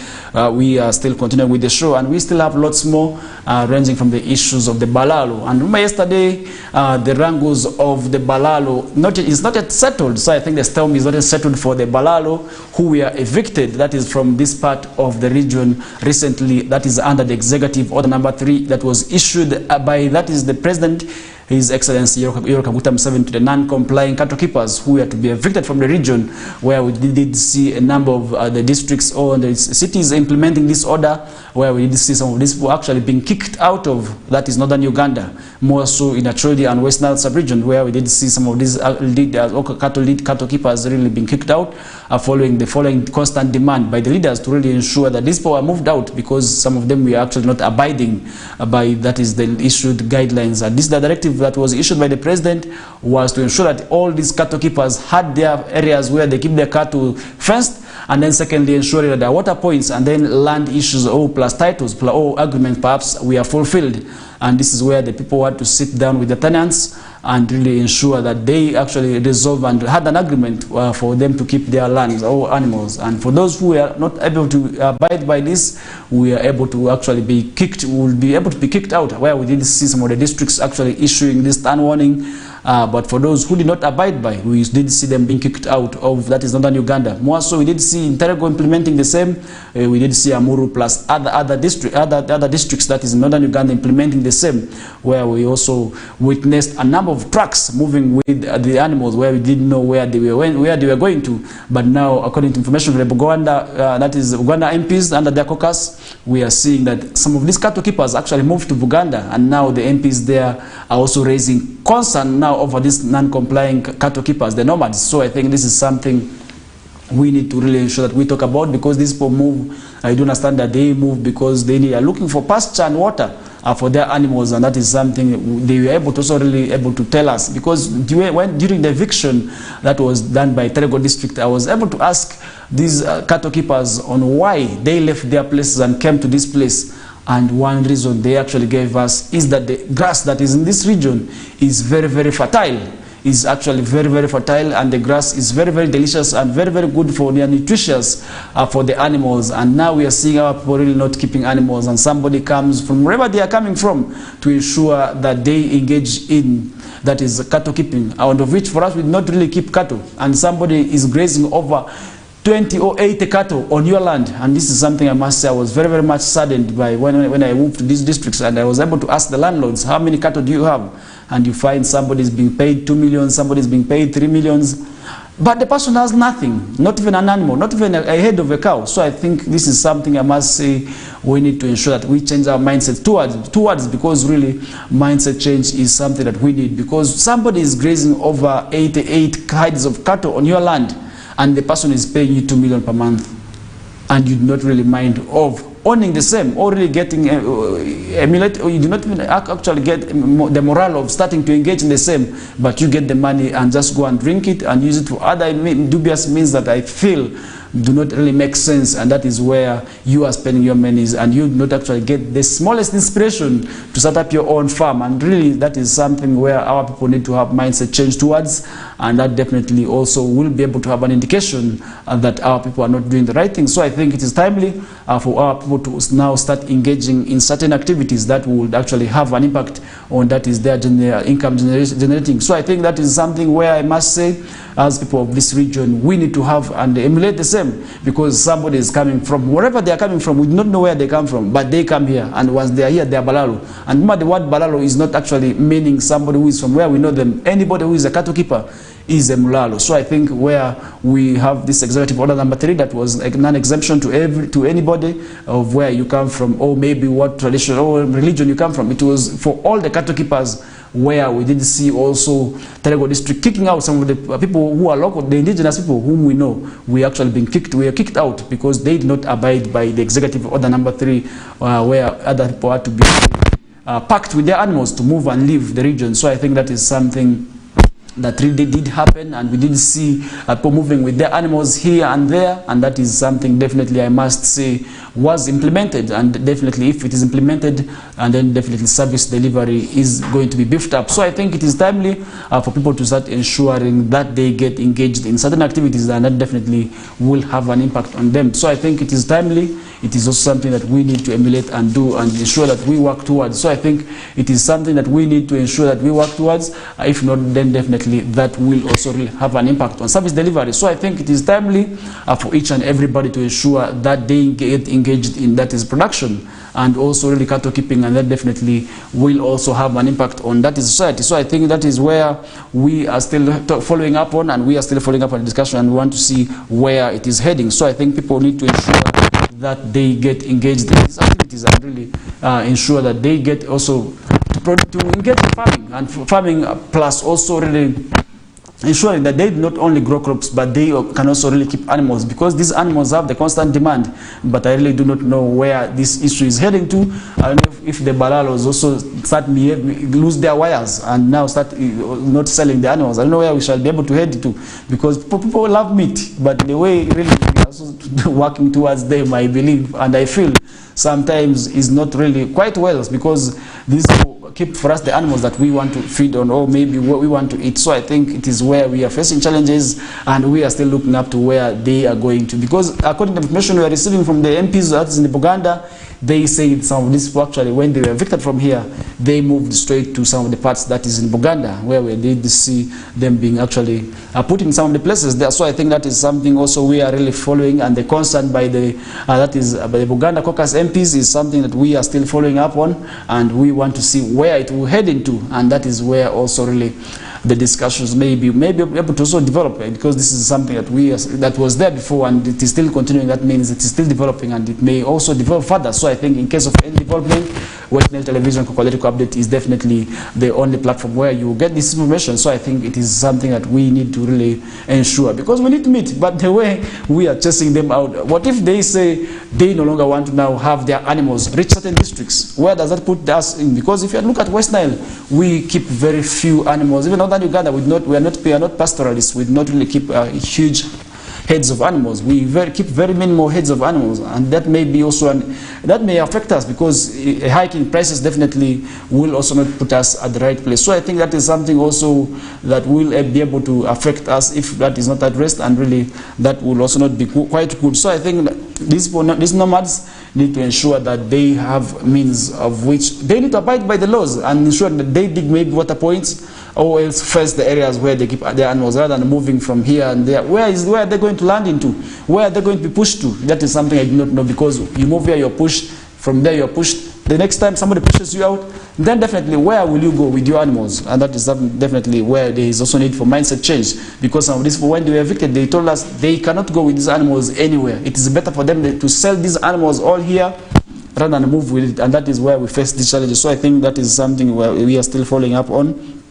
we are still continuing with the show, and we still have lots more ranging from the issues of the Balalo. And remember yesterday, the wrangles of the Balalo is not yet settled. So I think the storm is not settled for the Balalo, who were evicted, that is from this part of the region recently, that is under the executive order number 3 that was issued by, that is the president His Excellency Yoweri Kaguta Museveni to the non-complying cattle keepers who are to be evicted from the region, where we did see a number of the districts or the cities implementing this order, where we did see some of these people actually being kicked out of, that is northern Uganda, more so in Acholi and West Nile sub-region, where we did see some of these cattle keepers really being kicked out, following constant demand by the leaders to really ensure that these people are moved out, because some of them were actually not abiding by, that is, the issued guidelines. And this, the directive that was issued by the president, was to ensure that all these cattle keepers had their areas where they keep their cattle fenced, and then secondly ensuring that their water points and then land issues plus titles or agreements perhaps we are fulfilled. And this is where the people had to sit down with the tenants and really ensure that they actually resolve and had an agreement for them to keep their lands or animals. And for those who are not able to abide by this, we are able to actually be kicked, we will be able to be kicked out, where we did see some of the districts actually issuing this stern warning. But for those who did not abide by, we did see them being kicked out of, that is northern Uganda. More so, we did see Interego implementing the same. We did see Amuru plus other districts, that is northern Uganda, implementing the same, where we also witnessed a number of trucks moving with the animals, where we didn't know where they were going to. But now, according to information from the Buganda, that is Uganda MPs under their caucus, we are seeing that some of these cattle keepers actually moved to Buganda, and now the MPs there are also raising concern now over these non-complying cattle keepers, the nomads. So I think this is something we need to really ensure that we talk about, because these people move, I do understand that they move because they are looking for pasture and water for their animals, and that is something they were able to also really able to tell us, because during the eviction that was done by Terego district, I was able to ask these cattle keepers on why they left their places and came to this place. And one reason they actually gave us is that the grass that is in this region is very, very fertile. Is actually very, very fertile, and the grass is very, very delicious and very, very good for the nutritious for the animals. And now we are seeing our people really not keeping animals, and somebody comes from wherever they are coming from to ensure that they engage in, that is, cattle keeping, out of which for us we do not really keep cattle, and somebody is grazing over 20 or 80 cattle on your land. And this is something I must say I was very, very much saddened by when I moved to these districts, and I was able to ask the landlords, how many cattle do you have? And you find somebody is being paid 2 million, somebody is being paid 3 millions, but the person has nothing, not even an animal, not even a head of a cow. So I think this is something I must say we need to ensure that we change our mindset towards, because really mindset change is something that we need, because somebody is grazing over 88 heads of cattle on your land, and the person is paying you 2 million per month, and you do not really mind of owning the same, or really getting emulate, or you do not even actually get the morale of starting to engage in the same, but you get the money and just go and drink it and use it for other dubious means that I feel do not really make sense. And that is where you are spending your monies, and you do not actually get the smallest inspiration to start up your own farm. And really that is something where our people need to have mindset change towards, and that definitely also will be able to have an indication that our people are not doing the right thing. So I think it is timely for our people to now start engaging in certain activities that would actually have an impact on, that is, their income generating. So I think that is something where I must say, as people of this region, we need to have and emulate the same, because somebody is coming from wherever they are coming from. We do not know where they come from, but they come here, and once they are here, they are Balalo. And remember, the word Balalo is not actually meaning somebody who is from where we know them. Anybody who is a cattle keeper is a Mulalo. So I think where we have this executive order number 3 that was a non-exemption to anybody of where you come from, or maybe what tradition or religion you come from, it was for all the cattle keepers, where we did see also Terego district kicking out some of the people who are local, the indigenous people whom we know, we actually been kicked. We are kicked out because they did not abide by the executive order number 3, where other people had to be packed with their animals to move and leave the region. So I think that is something that really did happen, and we did see people moving with their animals here and there, and that is something definitely I must say was implemented, and definitely if it is implemented, and then definitely service delivery is going to be beefed up. So I think it is timely for people to start ensuring that they get engaged in certain activities, and that definitely will have an impact on them. So I think it is timely. It is also something that we need to emulate and do and ensure that we work towards. So I think it is something that we need to ensure that we work towards. If not, then definitely definitely that will also really have an impact on service delivery. So I think it is timely for each and everybody to ensure that they get engaged in that is production and also really cattle keeping, and that definitely will also have an impact on that is society. So I think that is where we are still following up on, and we are still following up on the discussion, and we want to see where it is heading. So I think people need to ensure that they get engaged in these activities and really ensure that they get also to engage in farming, and farming plus also really ensuring that they not only grow crops, but they can also really keep animals, because these animals have the constant demand. But I really do not know where this issue is heading to. I don't know if the balalos also start lose their wires and now start not selling the animals. I don't know where we shall be able to head to, because people love meat, but the way really we are also working towards them, I believe, and I feel sometimes is not really quite well, because these keep for us the animals that we want to feed on, or maybe what we want to eat. So I think it is where we are facing challenges, and we are still looking up to where they are going to, because according to the information we are receiving from the MPs that is in Buganda, they say some of these people actually, when they were evicted from here, they moved straight to some of the parts that is in Buganda, where we did see them being actually put in some of the places there. So I think that is something also we are really following, and the concern by the that is by the Buganda caucus MPs is something that we are still following up on, and we want to see where it will head into, and that is where also really the discussions may be able to also develop, because this is something that that was there before and it is still continuing. That means it is still developing, and it may also develop further. So I think in case of any development, West Nile Television Kokoliriko Update is definitely the only platform where you get this information. So I think it is something that we need to really ensure, because we need meat, but the way we are chasing them out, what if they say they no longer want to now have their animals reach certain districts? Where does that put us in? Because if you look at West Nile, we keep very few animals. Even Northern Uganda, we are not pastoralists. We do not really keep huge heads of animals. We keep very minimal heads of animals, and that may be also that may affect us, because a hike in prices definitely will also not put us at the right place. So I think that is something also that will be able to affect us if that is not addressed, and really that will also not be quite good. So I think these nomads need to ensure that they have means of which they need to abide by the laws and ensure that they dig maybe water points, or else first the areas where they keep their animals, rather than moving from here and there. Where are they going to land into? Where are they going to be pushed to? That is something I do not know, because you move here, you're pushed, from there you're pushed. The next time somebody pushes you out, then definitely where will you go with your animals? And that is definitely where there is also need for mindset change, because some of these people, when they were evicted, they told us they cannot go with these animals anywhere. It is better for them to sell these animals all here rather than move with it, and that is where we face these challenges. So I think that is something where we are still following up on.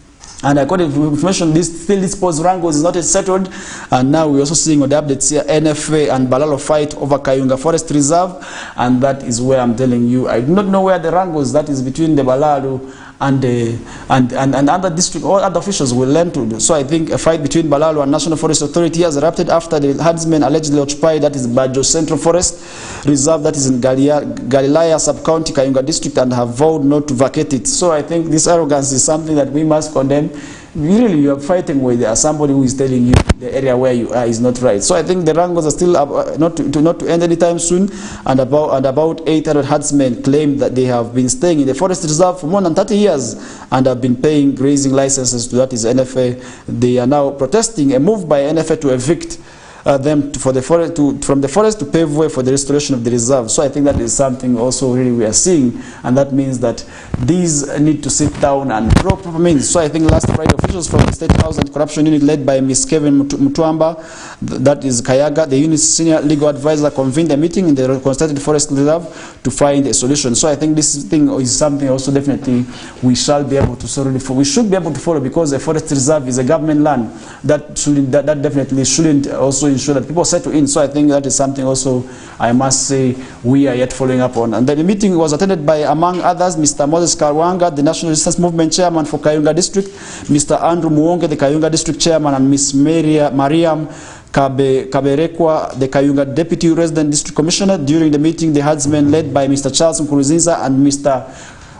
And according to information, this post-wrangles is not yet settled. And now we're also seeing on the updates here, NFA and Balalo fight over Kayunga Forest Reserve. And that is where I'm telling you, I do not know where the wrangles that is between the Balalo and other district or other officials will learn to do. So I think a fight between Balalo and National Forest Authority has erupted after the herdsmen allegedly occupied that is Bajo Central Forest Reserve, that is in Galilaya Sub-County, Kayunga District, and have vowed not to vacate it. So I think this arrogance is something that we must condemn. Really, you are fighting with somebody who is telling you the area where you are is not right. So I think the wrangles are still not to end anytime soon, and about 800 herdsmen claim that they have been staying in the forest reserve for more than 30 years and have been paying grazing licenses to that is NFA. They are now protesting a move by NFA to evict them from the forest to pave way for the restoration of the reserve. So I think that is something also really we are seeing, and that means that these need to sit down and draw proper means. So I think last Friday, officials from the State House and Corruption Unit led by Ms. Kevin Mutwamba, that is Kayaga, the unit's senior legal advisor, convened a meeting in the reconstructed forest reserve to find a solution. So I think this thing is something also definitely we shall be able to we should be able to follow, because a forest reserve is a government land that definitely shouldn't also ensure that people settle in. So I think that is something also I must say we are yet following up on. And then the meeting was attended by, among others, Mr. Moses Karwanga, the National Resistance Movement Chairman for Kayunga District, Mr. Andrew Muonge, the Kayunga District Chairman, and Ms. Mariam Kaberekwa, the Kayunga Deputy Resident District Commissioner. During the meeting, the herdsmen led by Mr. Charles Nkuruzinza and Mr.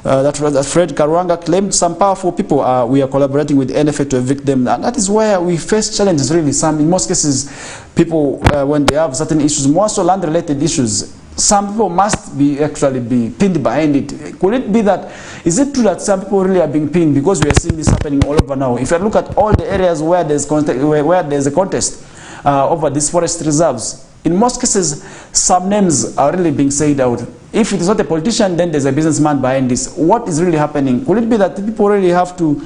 Fred Karwanga claimed some powerful people we are collaborating with NFA to evict them, and that is where we face challenges really. In most cases, people when they have certain issues, more so land-related issues, some people must be actually be pinned behind it. Could it be that, is it true that some people really are being pinned, because we are seeing this happening all over now? If you look at all the areas where there's a contest over these forest reserves, in most cases, some names are really being said out. If it is not a politician, then there's a businessman behind this. What is really happening? Could it be that people really have to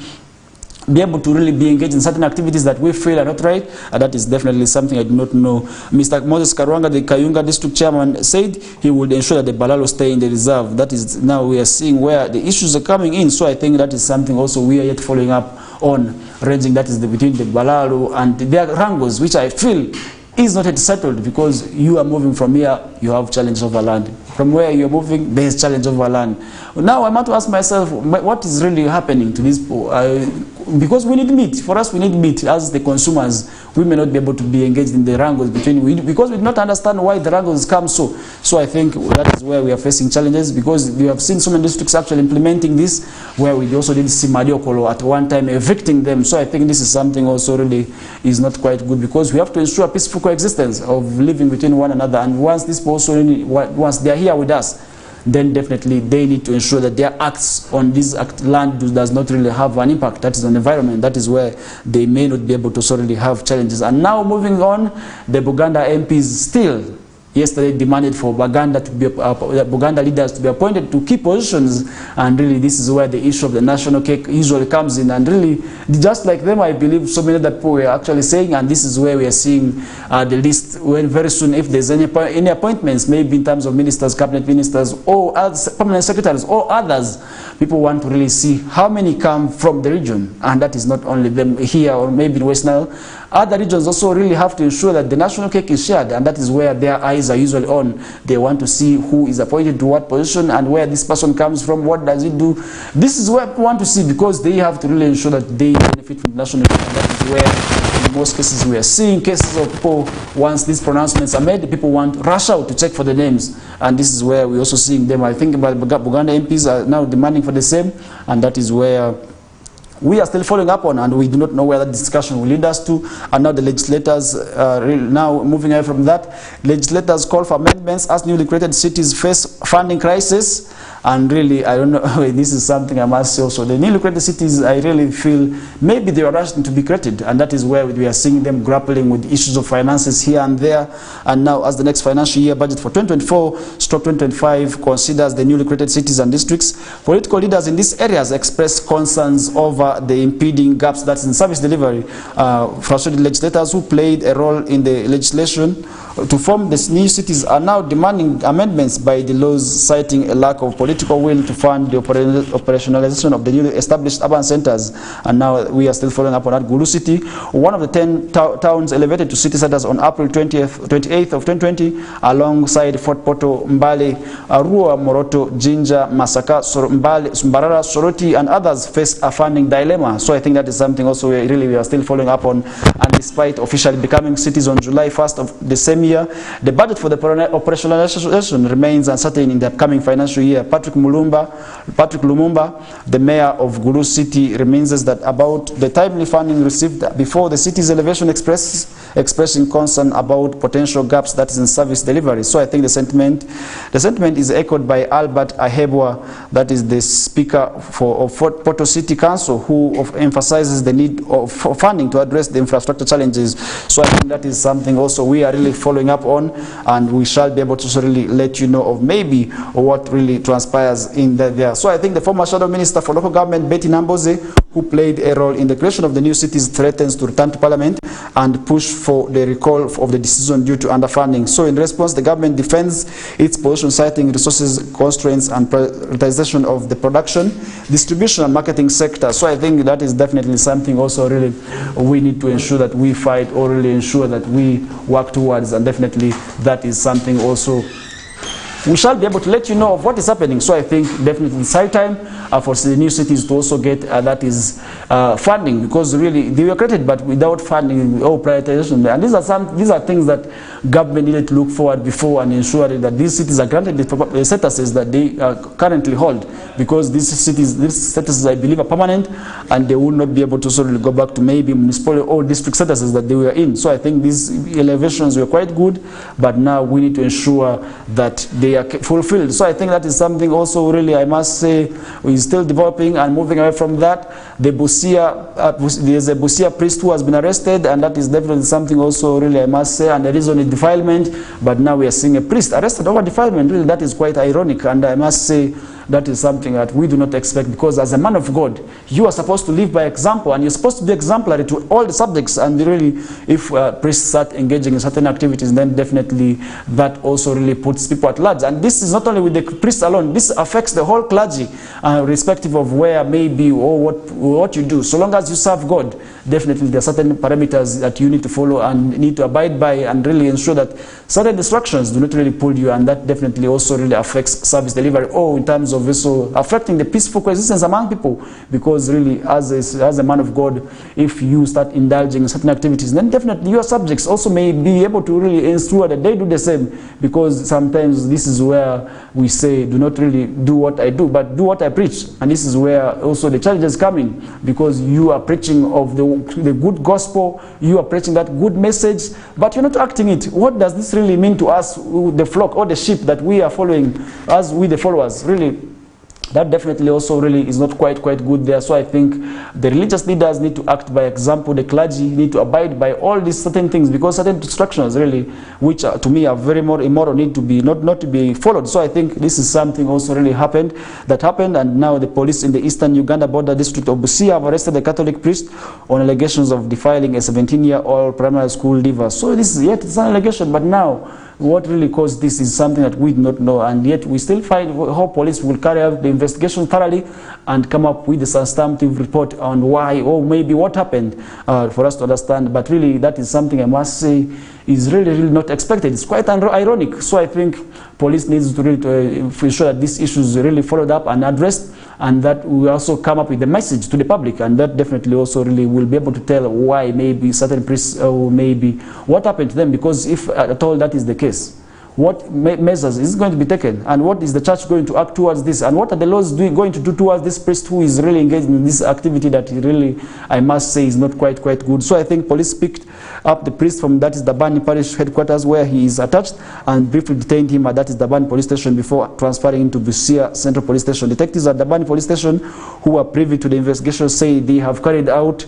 be able to really be engaged in certain activities that we feel are not right? That is definitely something I do not know. Mr. Moses Karwanga, the Kayunga district chairman, said he would ensure that the Balalo stay in the reserve. That is, now we are seeing where the issues are coming in. So I think that is something also we are yet following up on, ranging that is between the Balalo and their wrangles, which I feel is not yet settled, because you are moving from here, you have challenge over land. From where you're moving, there's challenge over land. Now I want to ask myself, what is really happening to these people? Because we need meat. For us, we need meat. As the consumers, we may not be able to be engaged in the wrangles between, because we do not understand why the wrangles come so. So I think that is where we are facing challenges, because we have seen so many districts actually implementing this, where we also did see Madiokolo at one time evicting them. So I think this is something also really is not quite good, because we have to ensure peaceful coexistence of living between one another. And once this also really, once they are here with us, then definitely they need to ensure that their acts on this land does not really have an impact. That is on the environment. That is where they may not be able to solely have challenges. And now moving on, the Buganda MPs still yesterday demanded for Buganda leaders to be appointed to key positions, and really this is where the issue of the national cake usually comes in. And really, just like them, I believe so many other people were actually saying, and this is where we are seeing the list, when very soon, if there's any appointments, maybe in terms of ministers, cabinet ministers, or permanent secretaries, or others, people want to really see how many come from the region. And that is not only them here or maybe in West Nile. Other regions also really have to ensure that the national cake is shared, and that is where their eyes are usually on. They want to see who is appointed to what position and where this person comes from, what does it do. This is where people want to see, because they have to really ensure that they benefit from the national cake. And that is where in most cases we are seeing cases of people, once these pronouncements are made, people want to rush out to check for the names. And this is where we're also seeing them. I think about Buganda MPs are now demanding for the same, and that is where we are still following up on, and we do not know where that discussion will lead us to. And now the legislators, now moving away from that, legislators call for amendments as newly created cities face funding crisis. And really, I don't know, this is something I must say also. The newly created cities, I really feel maybe they are rushing to be created, and that is where we are seeing them grappling with issues of finances here and there. And now, as the next financial year budget for 2024/2025 considers the newly created cities and districts, political leaders in these areas express concerns over the impeding gaps that's in service delivery. Frustrated legislators who played a role in the legislation to form the new cities are now demanding amendments by the laws, citing a lack of political will to fund the operationalization of the newly established urban centers. And now we are still following up on that. Gulu City, one of the 10 towns elevated to city centers on April 28th of 2020, alongside Fort Poto, Mbale, Arua, Moroto, Jinja, Masaka, Mbale, Mbarara, Soroti, and others face a funding dilemma. So I think that is something also we are still following up on. And despite officially becoming cities on July 1st of the same year, the budget for the operationalization remains uncertain in the upcoming financial year. Patrick Lumumba, the mayor of Gulu City, remains that about the timely funding received before the city's elevation, expressing concern about potential gaps that is in service delivery. So I think the sentiment is echoed by Albert Ahebwa, that is the speaker of Fort Poto City Council, who emphasizes the need of funding to address the infrastructure challenges. So I think that is something also we are really following up on, and we shall be able to really let you know of maybe what really transpires in there. So I think the former Shadow Minister for Local Government, Betty Namboze, who played a role in the creation of the new cities, threatens to return to Parliament and push for the recall of the decision due to underfunding. So in response, the government defends its position, citing resources constraints and prioritization of the production, distribution and marketing sector. So I think that is definitely something also really we need to ensure that we fight, or really ensure that we work towards, and definitely that is something also we shall be able to let you know of what is happening. So I think definitely it's high time for the new cities to also get that is funding, because really they were created but without funding or prioritization. And these are things that government needed to look forward before and ensuring that these cities are granted the statuses that they currently hold, because these statuses I believe are permanent and they will not be able to sort of go back to maybe municipal or district statuses that they were in. So I think these elevations were quite good, but now we need to ensure that they are fulfilled. So I think that is something also really, I must say, we're still developing and moving away from that. The Busia, there's a Busia priest who has been arrested, and that is definitely something also really, I must say, and there is only defilement, but now we are seeing a priest arrested over defilement. Really, that is quite ironic, and I must say that is something that we do not expect, because as a man of God, you are supposed to live by example, and you're supposed to be exemplary to all the subjects. And really, if priests start engaging in certain activities, then definitely that also really puts people at large. And this is not only with the priests alone, this affects the whole clergy, irrespective of where maybe or what you do. So long as you serve God, definitely there are certain parameters that you need to follow and need to abide by, and really ensure that certain distractions do not really pull you, and that definitely also really affects service delivery, or in terms of also affecting the peaceful coexistence among people. Because really, as a man of God, if you start indulging in certain activities, then definitely your subjects also may be able to really ensure that they do the same. Because sometimes this is where we say, do not really do what I do, but do what I preach. And this is where also the challenge is coming, because you are preaching of the good gospel, you are preaching that good message, but you're not acting it. What does this really mean to us, the flock or the sheep that we are following, as we the followers? Really, that definitely also really is not quite good there. So I think the religious leaders need to act by example. The clergy need to abide by all these certain things, because certain instructions really, which to me are very more immoral, need to be not to be followed. So I think this is something also really happened, and now the police in the eastern Uganda border district of Busia have arrested a Catholic priest on allegations of defiling a 17-year-old primary school leaver. So this is yet it's an allegation, but now what really caused this is something that we do not know, and yet we still find how police will carry out the investigation thoroughly and come up with a substantive report on why, or maybe what happened, for us to understand. But really, that is something I must say is really not expected. It's quite ironic. So I think police needs to really ensure that these issues are really followed up and addressed, and that we also come up with a message to the public, and that definitely also really will be able to tell why maybe certain priests, or maybe what happened to them. Because if at all that is the case, what measures is going to be taken, and what is the church going to act towards this, and what are the laws going to do towards this priest who is really engaged in this activity that really, I must say, is not quite good. So I think police picked up the priest from that is the Bani Parish headquarters where he is attached, and briefly detained him at that is the Bani Police Station before transferring him to Busia Central Police Station. Detectives at the Bani Police Station, who are privy to the investigation, say they have carried out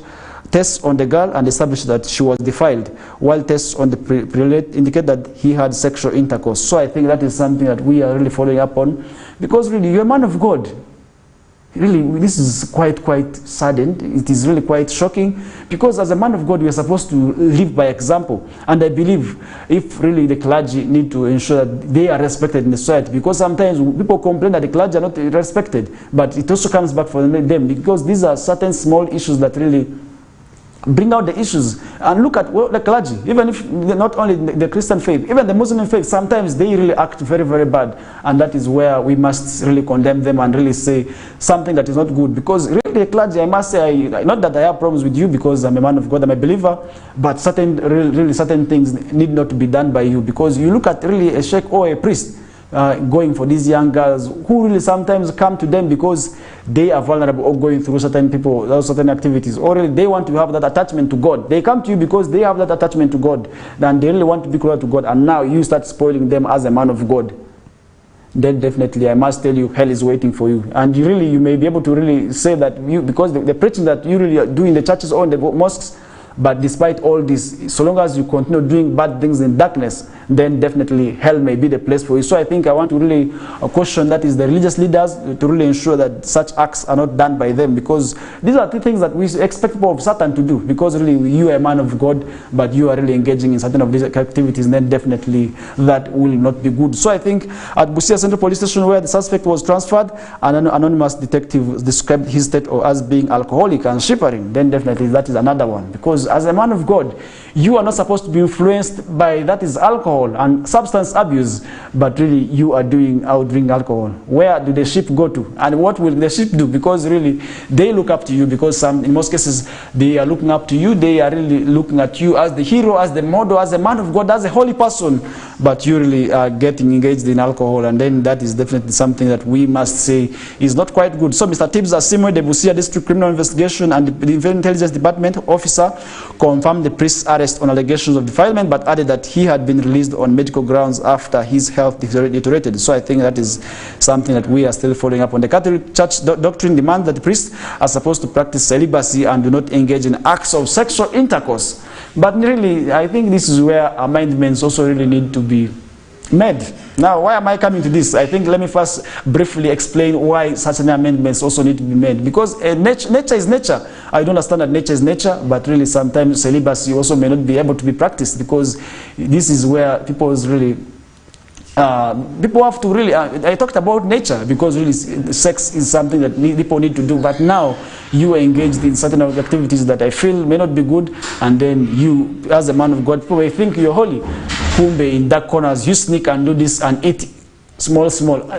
tests on the girl and established that she was defiled, while tests on the prelate indicate that he had sexual intercourse. So I think that is something that we are really following up on, because really, you're a man of God. Really, this is quite saddened. It is really quite shocking, because as a man of God, we are supposed to live by example. And I believe if really the clergy need to ensure that they are respected in the society, because sometimes people complain that the clergy are not respected, but it also comes back for them, because these are certain small issues that really bring out the issues. And look at the clergy, even if not only the Christian faith, even the Muslim faith, sometimes they really act very bad, and that is where we must really condemn them and really say something that is not good. Because really, the clergy, I must say, not that I have problems with you because I'm a man of God, I'm a believer, but certain things need not to be done by you. Because you look at really a sheikh or a priest going for these young girls who really sometimes come to them because they are vulnerable or going through certain activities, or really they want to have that attachment to God. They come to you because they have that attachment to God, and they really want to be closer to God, and now you start spoiling them as a man of God. Then definitely I must tell you, hell is waiting for you. And you may be able to really say that because the preaching that you really do in the churches or in the mosques, but despite all this, so long as you continue doing bad things in darkness, then definitely hell may be the place for you. So I think I want to really caution that is the religious leaders to really ensure that such acts are not done by them, because these are the things that we expect people of Satan to do, because really you are a man of God, but you are really engaging in certain of these activities, and then definitely that will not be good. So I think at Busia Central Police Station, where the suspect was transferred, an anonymous detective described his state as being alcoholic and shivering, then definitely that is another one, because as a man of God, you are not supposed to be influenced by that is alcohol. alcohol and substance abuse, but really you are out drinking alcohol. Where do the sheep go to? And what will the sheep do? Because really they look up to you, because in most cases they are looking up to you. They are really looking at you as the hero, as the model, as a man of God, as a holy person, but you really are getting engaged in alcohol, and then that is definitely something that we must say is not quite good. So Mr. Tibbs Asimwe, the Busia District Criminal Investigation and the Intelligence Department officer, confirmed the priest's arrest on allegations of defilement, but added that he had been released on medical grounds after his health deteriorated. So I think that is something that we are still following up on. The Catholic Church doctrine demands that the priests are supposed to practice celibacy and do not engage in acts of sexual intercourse. But really, I think this is where amendments also really need to be made. Now, why am I coming to this? I think let me first briefly explain why certain amendments also need to be made. Because nature is nature. I don't understand that nature is nature, but really sometimes celibacy also may not be able to be practiced, because this is where people really people have to really, I talked about nature, because really sex is something that people need to do, but now you are engaged in certain activities that I feel may not be good, and then you, as a man of God, people may think you're holy. Kumbe, in dark corners, you sneak and do this and eat small,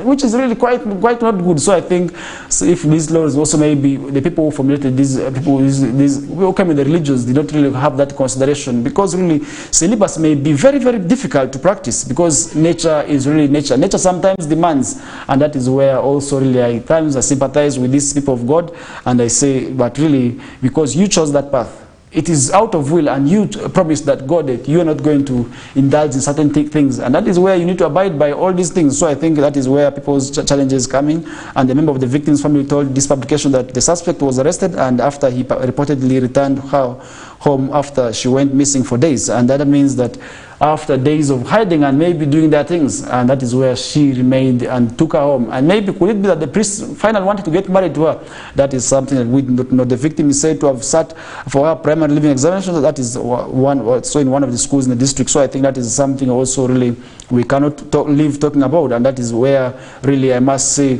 which is really quite not good. So I think if these laws also maybe the people who formulated these people who came with the religions did not really have that consideration, because really celibacy may be very, very difficult to practice, because nature is really nature. Nature sometimes demands, and that is where also really at times I sympathize with these people of God, and I say, but really because you chose that path. It is out of will, and you promise that God that you are not going to indulge in certain things, and that is where you need to abide by all these things. So I think that is where people's challenges come in. And the member of the victim's family told this publication that the suspect was arrested, and after he reportedly returned home after she went missing for days, and that means that after days of hiding and maybe doing their things, and that is where she remained and took her home. And maybe could it be that the priest finally wanted to get married to her? That is something that we do not know. The victim is said to have sat for her primary living examination. That is so in one of the schools in the district. So I think that is something also really we cannot leave talking about, and that is where really I must say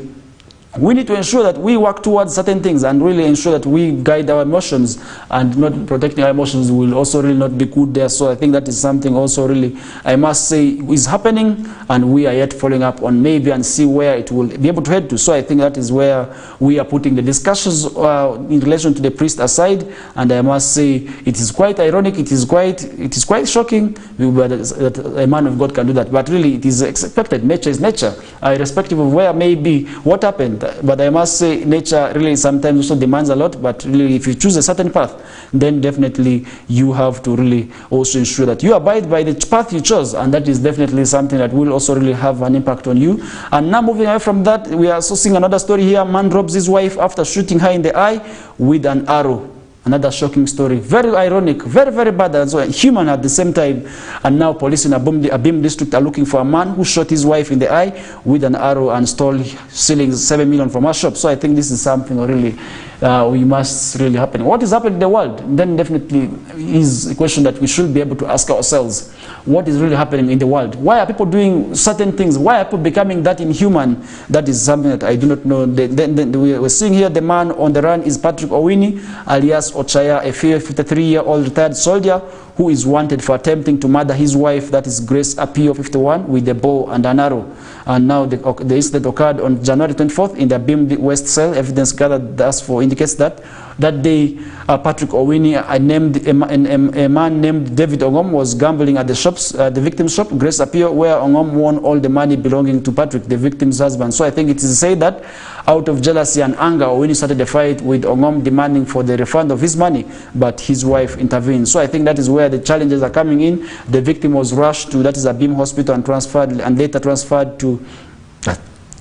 we need to ensure that we work towards certain things, and really ensure that we guide our emotions, and not protecting our emotions will also really not be good there. So I think that is something also really I must say is happening, and we are yet following up on maybe and see where it will be able to head to. So I think that is where we are putting the discussions in relation to the priest aside, and I must say it is quite ironic, it is quite shocking that a man of God can do that, but really it is expected. Nature is nature, irrespective of where maybe what happened. But I must say nature really sometimes also demands a lot, but really if you choose a certain path, then definitely you have to really also ensure that you abide by the path you chose, and that is definitely something that will also really have an impact on you. And now moving away from that, we are also seeing another story here. Man robs his wife after shooting her in the eye with an arrow. Another shocking story, very ironic, very, very bad, and so human at the same time. And now police in Abim district are looking for a man who shot his wife in the eye with an arrow and stole, stealing 7 million from her shop. So I think this is something really we must really happen. What is happening in the world? Then definitely is a question that we should be able to ask ourselves. What is really happening in the world? Why are people doing certain things? Why are people becoming that inhuman? That is something that I do not know. We're seeing here the man on the run is Patrick Owini, alias Ochaya, a 53-year-old retired soldier who is wanted for attempting to murder his wife, that is Grace Apio, 51, with a bow and an arrow. And now the incident occurred on January 24th in the Abim West cell. Evidence gathered thus far indicates that that day Patrick Owini, a man named David Ongom, was gambling at the victim's shop, Grace Apio, where Ongom won all the money belonging to Patrick, the victim's husband. So I think it is said that out of jealousy and anger, Owini started a fight with Ongom demanding for the refund of his money, but his wife intervened. So I think that is where the challenges are coming in. The victim was rushed to, that is Abim Hospital, and later transferred to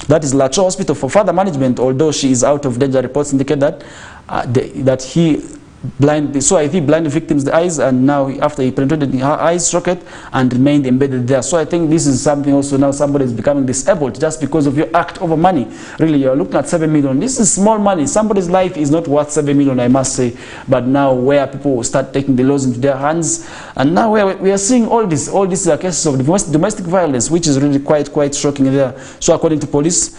that is Lacho Hospital for further management, although she is out of danger. Reports indicate that he blinded the victim's eyes, and now after he penetrated her eyes socket and remained embedded there. So I think this is something also now somebody is becoming disabled just because of your act over money. Really, you're looking at 7 million. This is small money. Somebody's life is not worth 7 million, I must say. But now where people start taking the laws into their hands, and now we are seeing all these are cases of domestic violence, which is really quite shocking there. So according to police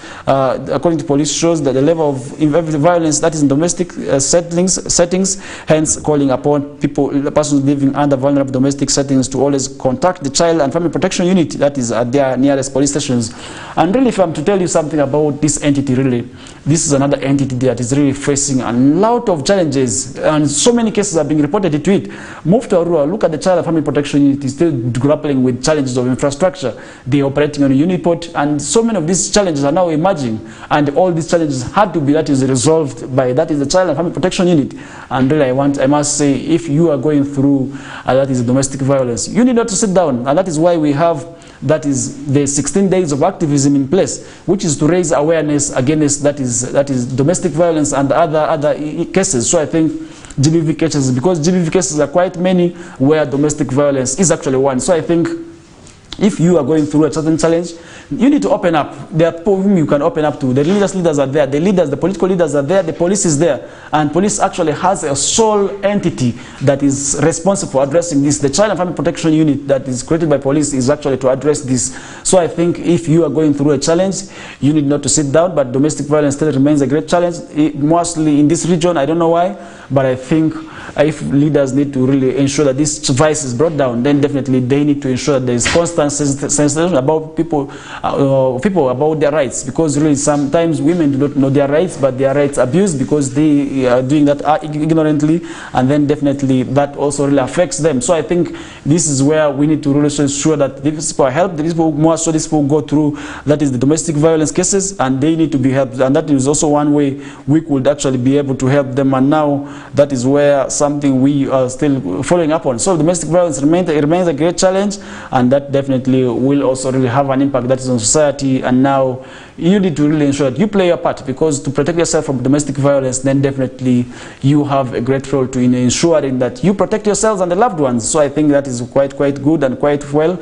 shows that the level of violence that is in domestic settings hence calling upon the persons living under vulnerable domestic settings to always contact the Child and Family Protection Unit, that is at their nearest police stations. And really, if I'm to tell you something about this entity, really, this is another entity that is really facing a lot of challenges, and so many cases are being reported to it. Move to Arua, look at the Child and Family Protection Unit is still grappling with challenges of infrastructure. They are operating on a uniport, and so many of these challenges are now emerging, and all these challenges had to be resolved by the Child and Family Protection Unit. And really, I must say, if you are going through that is domestic violence, you need not to sit down, and that is why we have that is the 16 days of activism in place, which is to raise awareness against that is domestic violence and other cases. So I think GBV cases, because GBV cases are quite many where domestic violence is actually one. So I think if you are going through a certain challenge, you need to open up. There are people whom you can open up to. The religious leaders are there. The political leaders are there. The police is there. And police actually has a sole entity that is responsible for addressing this. The Child and Family Protection Unit that is created by police is actually to address this. So I think if you are going through a challenge, you need not to sit down, but domestic violence still remains a great challenge, mostly in this region. I don't know why, but I think if leaders need to really ensure that this vice is brought down, then definitely they need to ensure that there is constant sensitization about people about their rights, because really sometimes women do not know their rights, but their rights abused because they are doing that ignorantly, and then definitely that also really affects them. So I think this is where we need to really ensure that these people are helped, these people go through that is the domestic violence cases, and they need to be helped, and that is also one way we could actually be able to help them. And now that is where something we are still following up on. So domestic violence remains a great challenge, and that definitely will also really have an impact that is on society. And now you need to really ensure that you play your part, because to protect yourself from domestic violence, then definitely you have a great role to in ensuring that you protect yourselves and the loved ones. So I think that is quite good and quite well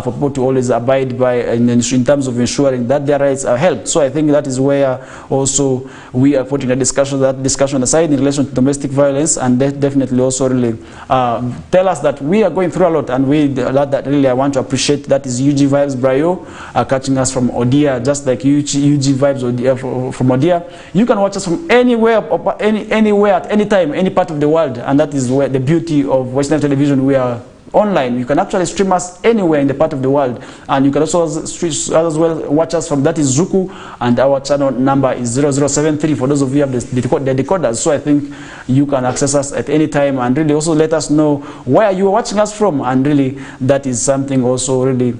for people to always abide by in terms of ensuring that their rights are held. So I think that is where also we are putting that discussion aside in relation to domestic violence, and that definitely also really tell us that we are going through a lot, and that really I want to appreciate. That is UG Vibes Brayo catching us from Odia, just like UG Vibes Odia, from Odia. You can watch us from anywhere at any time, any part of the world, and that is where the beauty of Western television. We are online. You can actually stream us anywhere in the part of the world, and you can also as well watch us from that is Zuku, and our channel number is 0073 for those of you who have the decoders. So I think you can access us at any time, and really also let us know where you are watching us from, and really that is something also really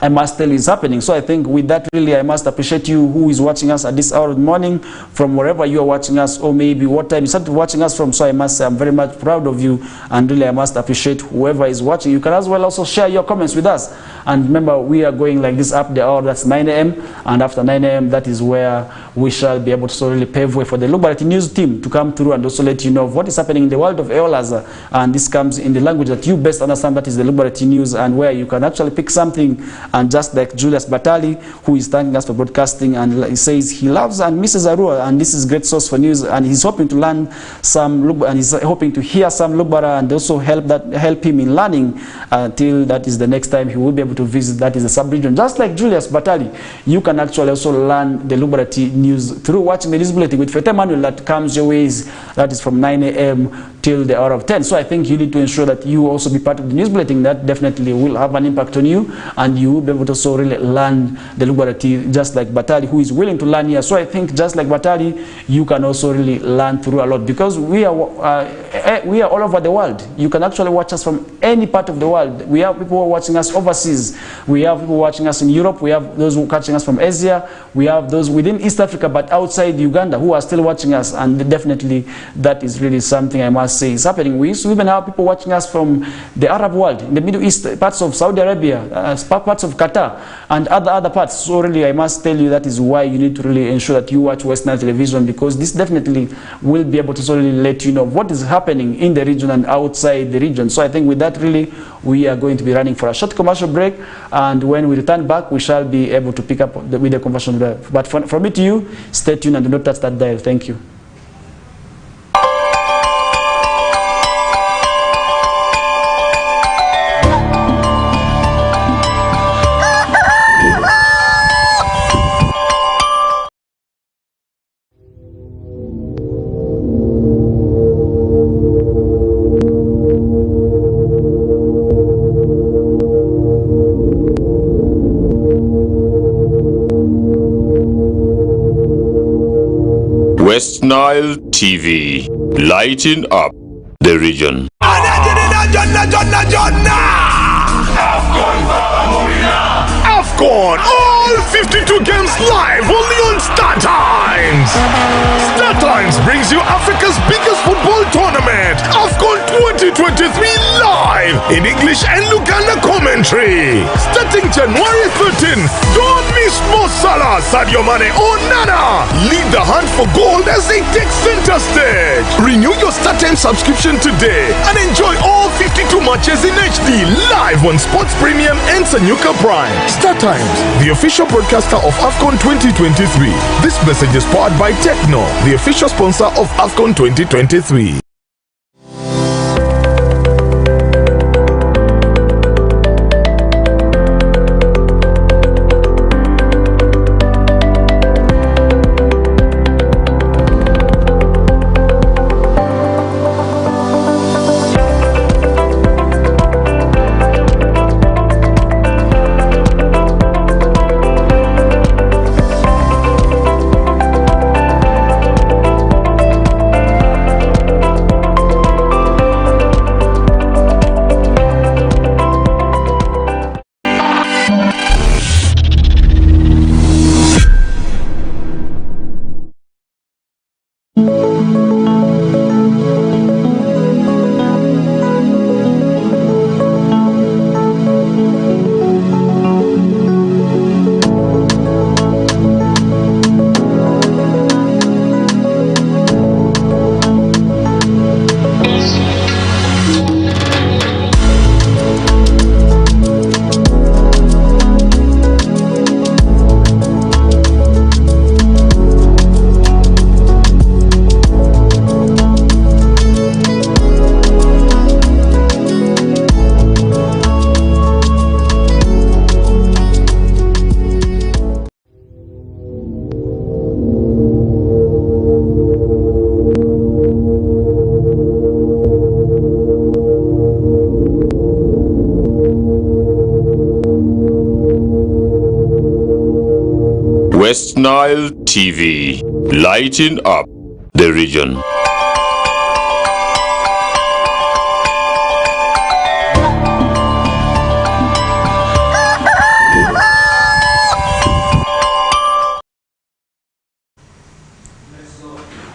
I must tell you is happening. So I think with that, really, I must appreciate you who is watching us at this hour of the morning, from wherever you are watching us, or maybe what time you started watching us from. So I must say I'm very much proud of you, and really I must appreciate whoever is watching. You can as well also share your comments with us. And remember, we are going like this up the hour, that's 9 a.m. And after 9 a.m., that is where we shall be able to really pave way for the Lubarati News team to come through and also let you know of what is happening in the world of Eolaza. And this comes in the language that you best understand, that is the Lubarati News, and where you can actually pick something. And just like Julius Batali, who is thanking us for broadcasting, and he says he loves and misses Arua, and this is great source for news, and he's hoping to learn some Lubara, and he's hoping to hear some Lubara, and also help him in learning until that is the next time he will be able to visit, that is the sub-region. Just like Julius Batali, you can actually also learn the Lubarati News through watching the news bulletin with Fete Manuel that comes your ways, that is from 9 a.m. till the hour of 10. So I think you need to ensure that you also be part of the news bulletin. That definitely will have an impact on you, and you will be able to also really learn the Lubarati, just like Batali, who is willing to learn here. So I think just like Batali, you can also really learn through a lot, because we are all over the world. You can actually watch us from any part of the world. We have people watching us overseas. We have people watching us in Europe. We have those who are catching us from Asia. We have those within East Africa, but outside Uganda, who are still watching us. And definitely that is really something I must say is happening. We even have people watching us from the Arab world, in the Middle East, parts of Saudi Arabia, parts of Qatar, and other parts. So really I must tell you, that is why you need to really ensure that you watch Western television, because this definitely will be able to really let you know what is happening in the region and outside the region. So I think with that, really, we are going to be running for a short commercial break, and when we return back, we shall be able to pick up with the conversion. But from me to you, stay tuned and do not touch that dial. Thank you. West Nile TV, lighting up the region. AFCON, all 52 games live only on Star Times. Star Times brings you Africa's biggest football tournament, AFCON 2023 live in English and Luganda commentary. Starting January 13, don't miss Mo Salah, Sadio Mane or Nana. Lead the hunt for gold as they take center stage. Renew your Star Times subscription today and enjoy all 52 matches in HD live on Sports Premium and Sanyuka Prime. Star Times, the official broadcaster of AFCON 2023. This message is powered by Techno, the official sponsor of AFCON 2023. West Nile TV, lighting up the region.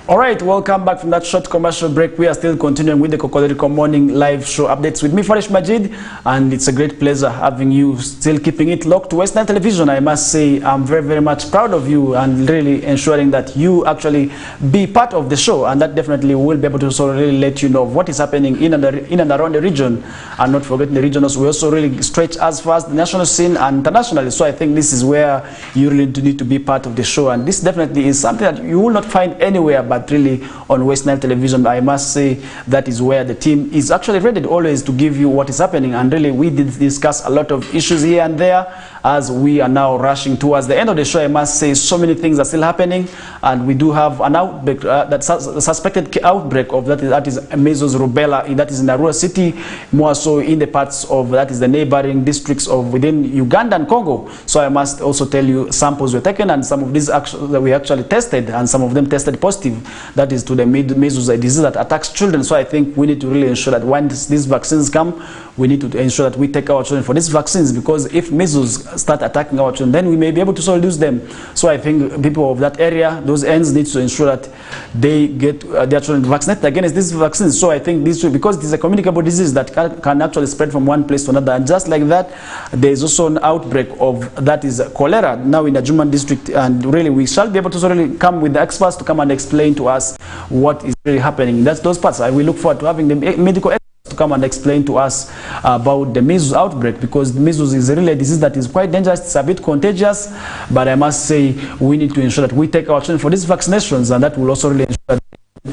All right, welcome back from that short commercial break. We are still continuing with the Kokoliriko morning live show updates with me, Farish Majid, and it's a great pleasure having you still keeping it locked to West Nile Television. I must say I'm very, very much proud of you and really ensuring that you actually be part of the show, and that definitely will be able to also really let you know what is happening in and around the region, and not forgetting the regionals. We also really stretch as far as the national scene and internationally. So I think this is where you really need to be part of the show, and this definitely is something that you will not find anywhere but really on West Nile Television. I must say that is where the team is actually ready always to give you what is happening, and really we did discuss a lot of issues here and there as we are now rushing towards the end of the show. I must say so many things are still happening, and we do have an outbreak, the suspected outbreak of that is measles rubella, that is in Arua city, more so in the parts of that is the neighboring districts of within Uganda and Congo. So I must also tell you samples were taken, and some of these that we actually tested, and some of them tested positive. That is to the measles, a disease that attacks children. So I think we need to really ensure that when these vaccines come, we need to ensure that we take our children for these vaccines, because if measles start attacking our children, then we may be able to lose them. So I think people of that area, those ends, need to ensure that they get their children vaccinated against these vaccines. So I think this will, because it is a communicable disease that can actually spread from one place to another, and just like that, there is also an outbreak of that is cholera now in the Juman district, and really we shall be able to really come with the experts to come and explain to us what is really happening. That's those parts. We look forward to having the medical experts to come and explain to us about the measles outbreak, because the measles is really a disease that is quite dangerous. It's a bit contagious, but I must say we need to ensure that we take our children for these vaccinations, and that will also really ensure that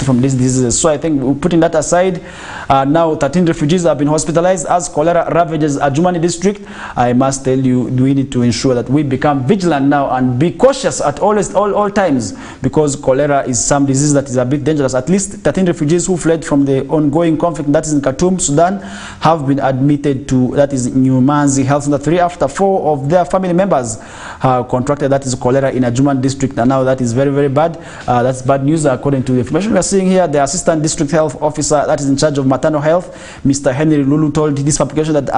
from these diseases. So I think putting that aside, now 13 refugees have been hospitalized as cholera ravages Adjumani district. I must tell you, we need to ensure that we become vigilant now and be cautious at all times, because cholera is some disease that is a bit dangerous. At least 13 refugees who fled from the ongoing conflict that is in Khartoum, Sudan, have been admitted to, that is, Nyumanzi Health Center 3 after 4 of their family members contracted, that is, cholera in Adjumani district, and now that is very, very bad. That's bad news according to the information we are seeing here. The assistant district health officer that is in charge of maternal health, Mr. Henry Lulu, told this publication that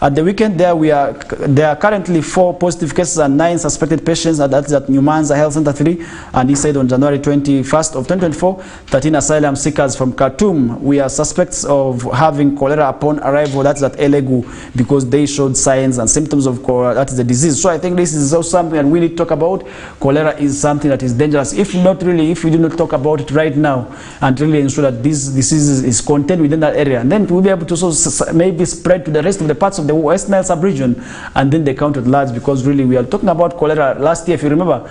at the weekend there are currently 4 positive cases and 9 suspected patients, and that is at Nyumanzi Health Center 3. And he said on January 21st of 2024, 13 asylum seekers from Khartoum were suspects of having cholera upon arrival, that's at Elegu, because they showed signs and symptoms of cholera, that is the disease. So I think this is also something that we need to talk about. Cholera is something that is dangerous. If we do not talk about it right now and really ensure that this disease is contained within that area, and then we'll be able to also maybe spread to the rest of the parts of the West Nile sub-region and then the count at large, because really we are talking about cholera. Last year, if you remember,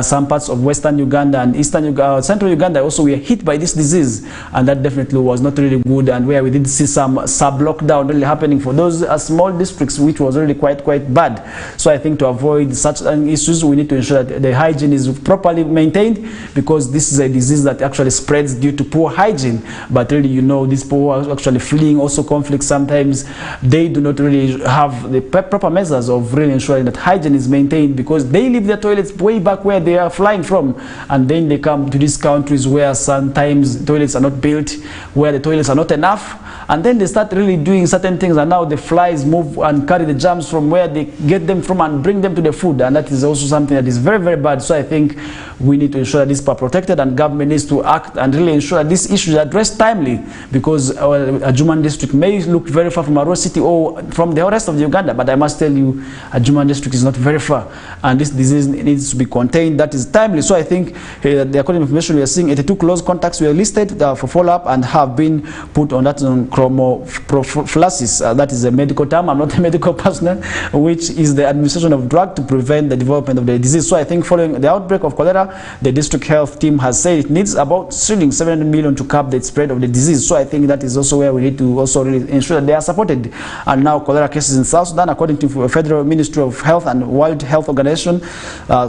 some parts of Western Uganda and Eastern Uganda, Central Uganda also were hit by this disease, and that definitely was not really good, and where we did see some sub-lockdown really happening for those small districts, which was really quite bad. So I think to avoid such issues, we need to ensure that the hygiene is properly maintained, because this is a disease that actually spreads due to poor hygiene. But really, you know, these people are actually fleeing also conflicts. Sometimes they do not really have the proper measures of really ensuring that hygiene is maintained, because they leave their toilets way back where they are flying from, and then they come to these countries where sometimes toilets are not built, where the toilets are not enough, and then they start really doing certain things, and now the flies move and carry the germs from where they get them from and bring them to the food, and that is also something that is very, very bad. So I think we need to ensure that these people are protected, and government needs to act and really ensure that this issue is addressed timely, because Adjumani district may look very far from Arua city or from the rest of Uganda, but I must tell you, Adjumani district is not very far, and this disease needs to be contained. That is timely. So I think the according to information we are seeing, 82 close contacts were listed for follow-up and have been put on that chromophylactis. That is a medical term. I'm not a medical personnel, which is the administration of drug to prevent the development of the disease. So I think following the outbreak of cholera, the district health team has said it needs about 700 million to curb the spread of the disease. So I think that is also where we need to also really ensure that they are supported. And now cholera cases in South Sudan, according to Federal Ministry of Health and World Health Organization,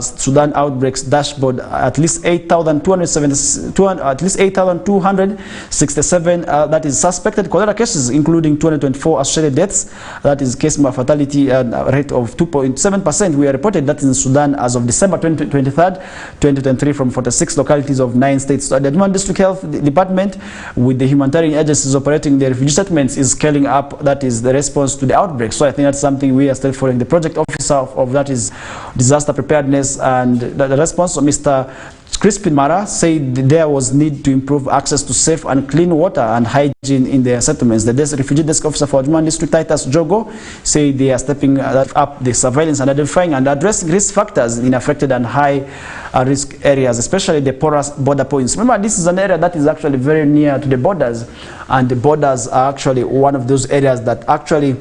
Sudan outbreaks dashboard, at least 8,267 that is suspected cholera cases, including 224 associated deaths. That is case mortality rate of 2.7%. We are reported that in Sudan as of December 23rd, 2023, from 46 localities of 9 states. So the Adjumani District Health Department, with the humanitarian agencies operating the refugee settlements, is scaling up, that is, the response to the outbreak. So I think that's something we are still following. The project officer of that is disaster preparedness and the response of Mr. Crispin Mara said there was need to improve access to safe and clean water and hygiene in their settlements. The refugee desk officer for Adjumani District, Titus Jogo, said they are stepping up the surveillance and identifying and addressing risk factors in affected and high risk areas, especially the porous border points. Remember, this is an area that is actually very near to the borders, and the borders are actually one of those areas that actually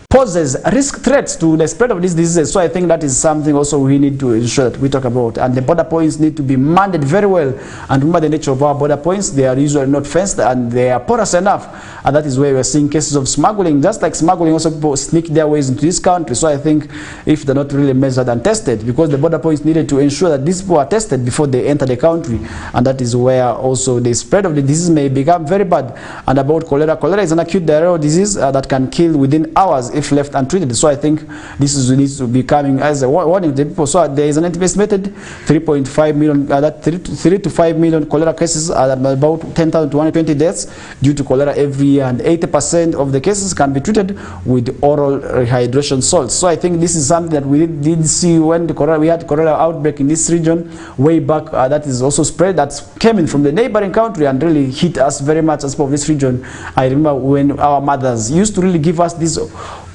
poses risk threats to the spread of these diseases. So I think that is something also we need to ensure that we talk about. And the border points need to be manned very well. And remember the nature of our border points, they are usually not fenced and they are porous enough. And that is where we are seeing cases of smuggling. Just like smuggling, also people sneak their ways into this country. So I think if they're not really measured and tested, because the border points needed to ensure that these people are tested before they enter the country. And that is where also the spread of the disease may become very bad. And about cholera, cholera is an acute diarrheal disease that can kill within hours if left untreated. So I think this needs to be coming as a warning to the people. So there is an estimated 3.5 million, 3 to 5 million cholera cases, about 10,000 to 120 deaths due to cholera every year, and 80% of the cases can be treated with oral rehydration salts. So I think this is something that we did see when we had cholera outbreak in this region way back. That is also spread, that came in from the neighboring country and really hit us very much as part of this region. I remember when our mothers used to really give us these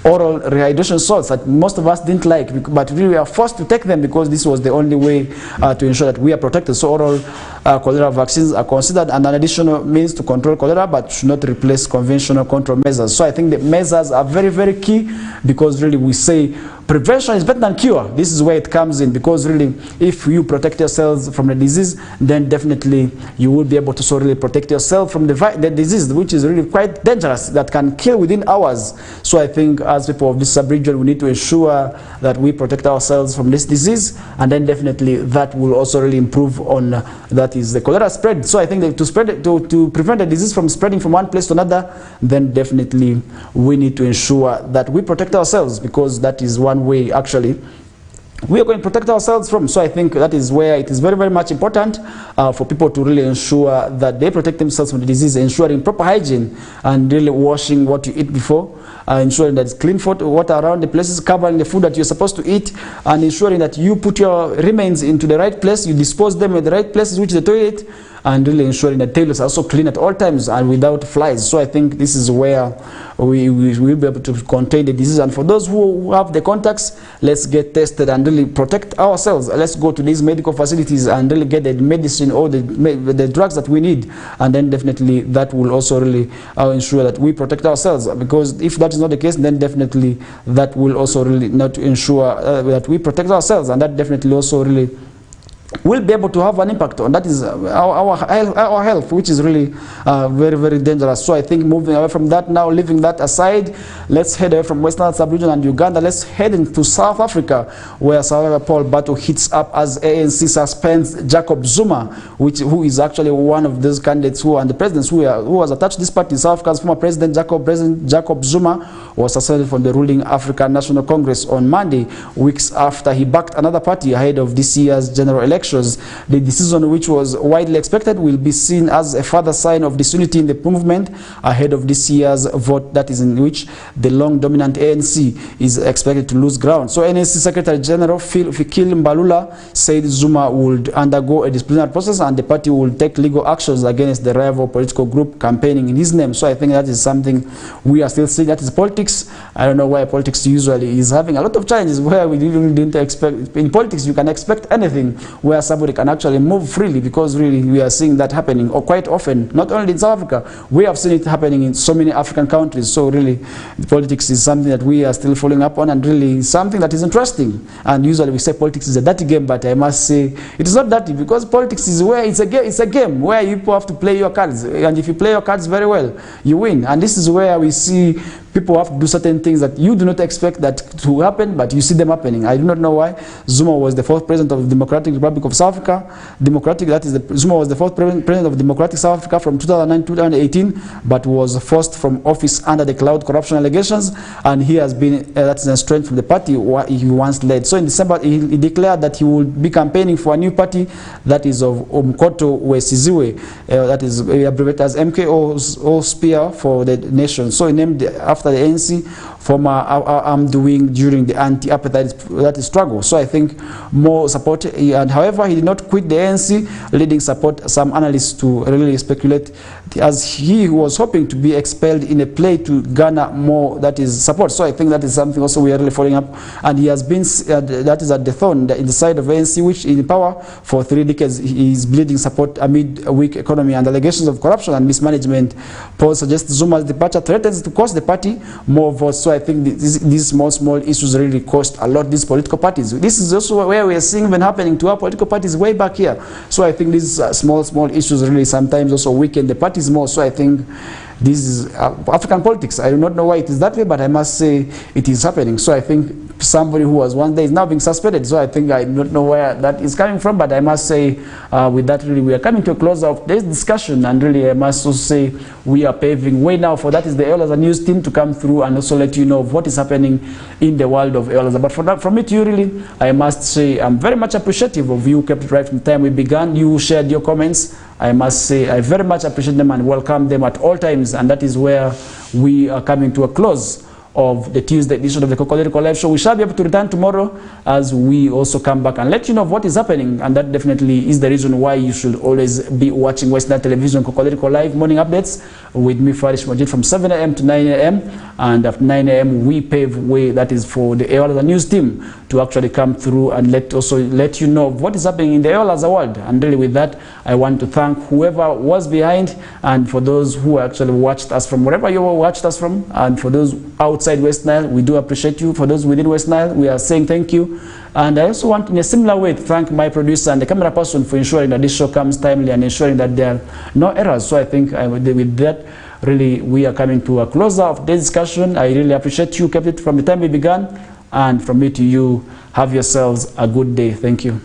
oral rehydration salts that most of us didn't like, but we were forced to take them because this was the only way to ensure that we are protected. So oral cholera vaccines are considered an additional means to control cholera, but should not replace conventional control measures. So I think the measures are very, very key, because really we say prevention is better than cure. This is where it comes in, because really if you protect yourselves from the disease, then definitely you will be able to so really protect yourself from the disease, which is really quite dangerous, that can kill within hours. So I think as people of this sub-region, we need to ensure that we protect ourselves from this disease, and then definitely that will also really improve on that is the cholera spread. So I think that to prevent the disease from spreading from one place to another, then definitely we need to ensure that we protect ourselves, because that is one way actually we are going to protect ourselves from. So I think that is where it is very, very much important for people to really ensure that they protect themselves from the disease, ensuring proper hygiene and really washing what you eat before, ensuring that it's clean water around the places, covering the food that you're supposed to eat, and ensuring that you put your remains into the right place, you dispose them in the right places, which is the toilet, and really ensuring that toilets are also clean at all times and without flies. So I think this is where we will be able to contain the disease. And for those who have the contacts, let's get tested and really protect ourselves. Let's go to these medical facilities and really get the medicine or the drugs that we need, and then definitely that will also really ensure that we protect ourselves, because if that is not the case, then definitely that will also really not ensure that we protect ourselves, and that definitely also really will be able to have an impact on that is our health, which is really very, very dangerous. So I think moving away from that now, leaving that aside, let's head away from Western Sub-region and Uganda. Let's head into South Africa, where South Paul Battle hits up as ANC suspends Jacob Zuma, who is actually one of those candidates and the presidents who has attached this party. South Africa's former president Jacob Zuma was suspended from the ruling African National Congress on Monday, weeks after he backed another party ahead of this year's general election. The decision, which was widely expected, will be seen as a further sign of disunity in the movement ahead of this year's vote, that is in which the long dominant ANC is expected to lose ground. So ANC Secretary General Fikile Mbalula said Zuma would undergo a disciplinary process and the party will take legal actions against the rival political group campaigning in his name. So I think that is something we are still seeing. That is politics. I don't know why politics usually is having a lot of challenges where we really didn't expect. In politics, you can expect anything where somebody can actually move freely, because really we are seeing that happening, or quite often, not only in South Africa, we have seen it happening in so many African countries. So really politics is something that we are still following up on, and really something that is interesting. And usually we say politics is a dirty game, but I must say it is not dirty, because politics is where it's a game where people have to play your cards, and if you play your cards very well, you win. And this is where we see people have to do certain things that you do not expect that to happen, but you see them happening. I do not know why. Zuma was the fourth president of the Democratic Republic of South Africa. Zuma was the fourth president of Democratic South Africa from 2009 to 2018, but was forced from office under the cloud corruption allegations, and he has been that's a strength from the party he once led. So in December, he declared that he would be campaigning for a new party, that is of Umkhonto weSizwe, that is abbreviated as MKO, spear for the nation. So he named after the ANC former armed wing during the anti-apartheid struggle. So I think more support, and however he did not quit the ANC, leading support some analysts to really speculate as he was hoping to be expelled in a play to garner more, that is, support. So I think that is something also we are really following up, and he has been that is at the thorn in the side of ANC, which in power for 3 decades. He is bleeding support amid a weak economy and allegations of corruption and mismanagement. Polls suggest Zuma's departure threatens to cost the party more votes. So I think these small issues really cost a lot these political parties. This is also where we are seeing even happening to our political parties way back here. So I think these small issues really sometimes also weaken the parties more. So I think this is African politics. I do not know why it is that way, but I must say it is happening. So I think somebody who was one day is now being suspended. So I think I don't know where that is coming from, but I must say with that really we are coming to a close of this discussion, and really I must also say we are paving way now for that is the Eolaza News team to come through and also let you know of what is happening in the world of Eolaza. But from me to you really, I must say I'm very much appreciative of you, kept it right from the time we began. You shared your comments. I must say I very much appreciate them and welcome them at all times, and that is where we are coming to a close of the Tuesday edition of the Kokoliriko Live Show. We shall be able to return tomorrow as we also come back and let you know of what is happening, and that definitely is the reason why you should always be watching West Nile Television Kokoliriko Live morning updates with me, Farish Majid, from 7 a.m. to 9 a.m. And at 9 a.m. we pave way, that is for the Eolaza News team to actually come through and let you know of what is happening in the Eolaza world. And really with that, I want to thank whoever was behind, and for those who actually watched us from wherever you watched us from, and for those outside West Nile, we do appreciate you. For those within West Nile, we are saying thank you. And I also want, in a similar way, to thank my producer and the camera person for ensuring that this show comes timely and ensuring that there are no errors. So I think with that, really, we are coming to a closer of this discussion. I really appreciate you kept it from the time we began, and from me to you, have yourselves a good day. Thank you.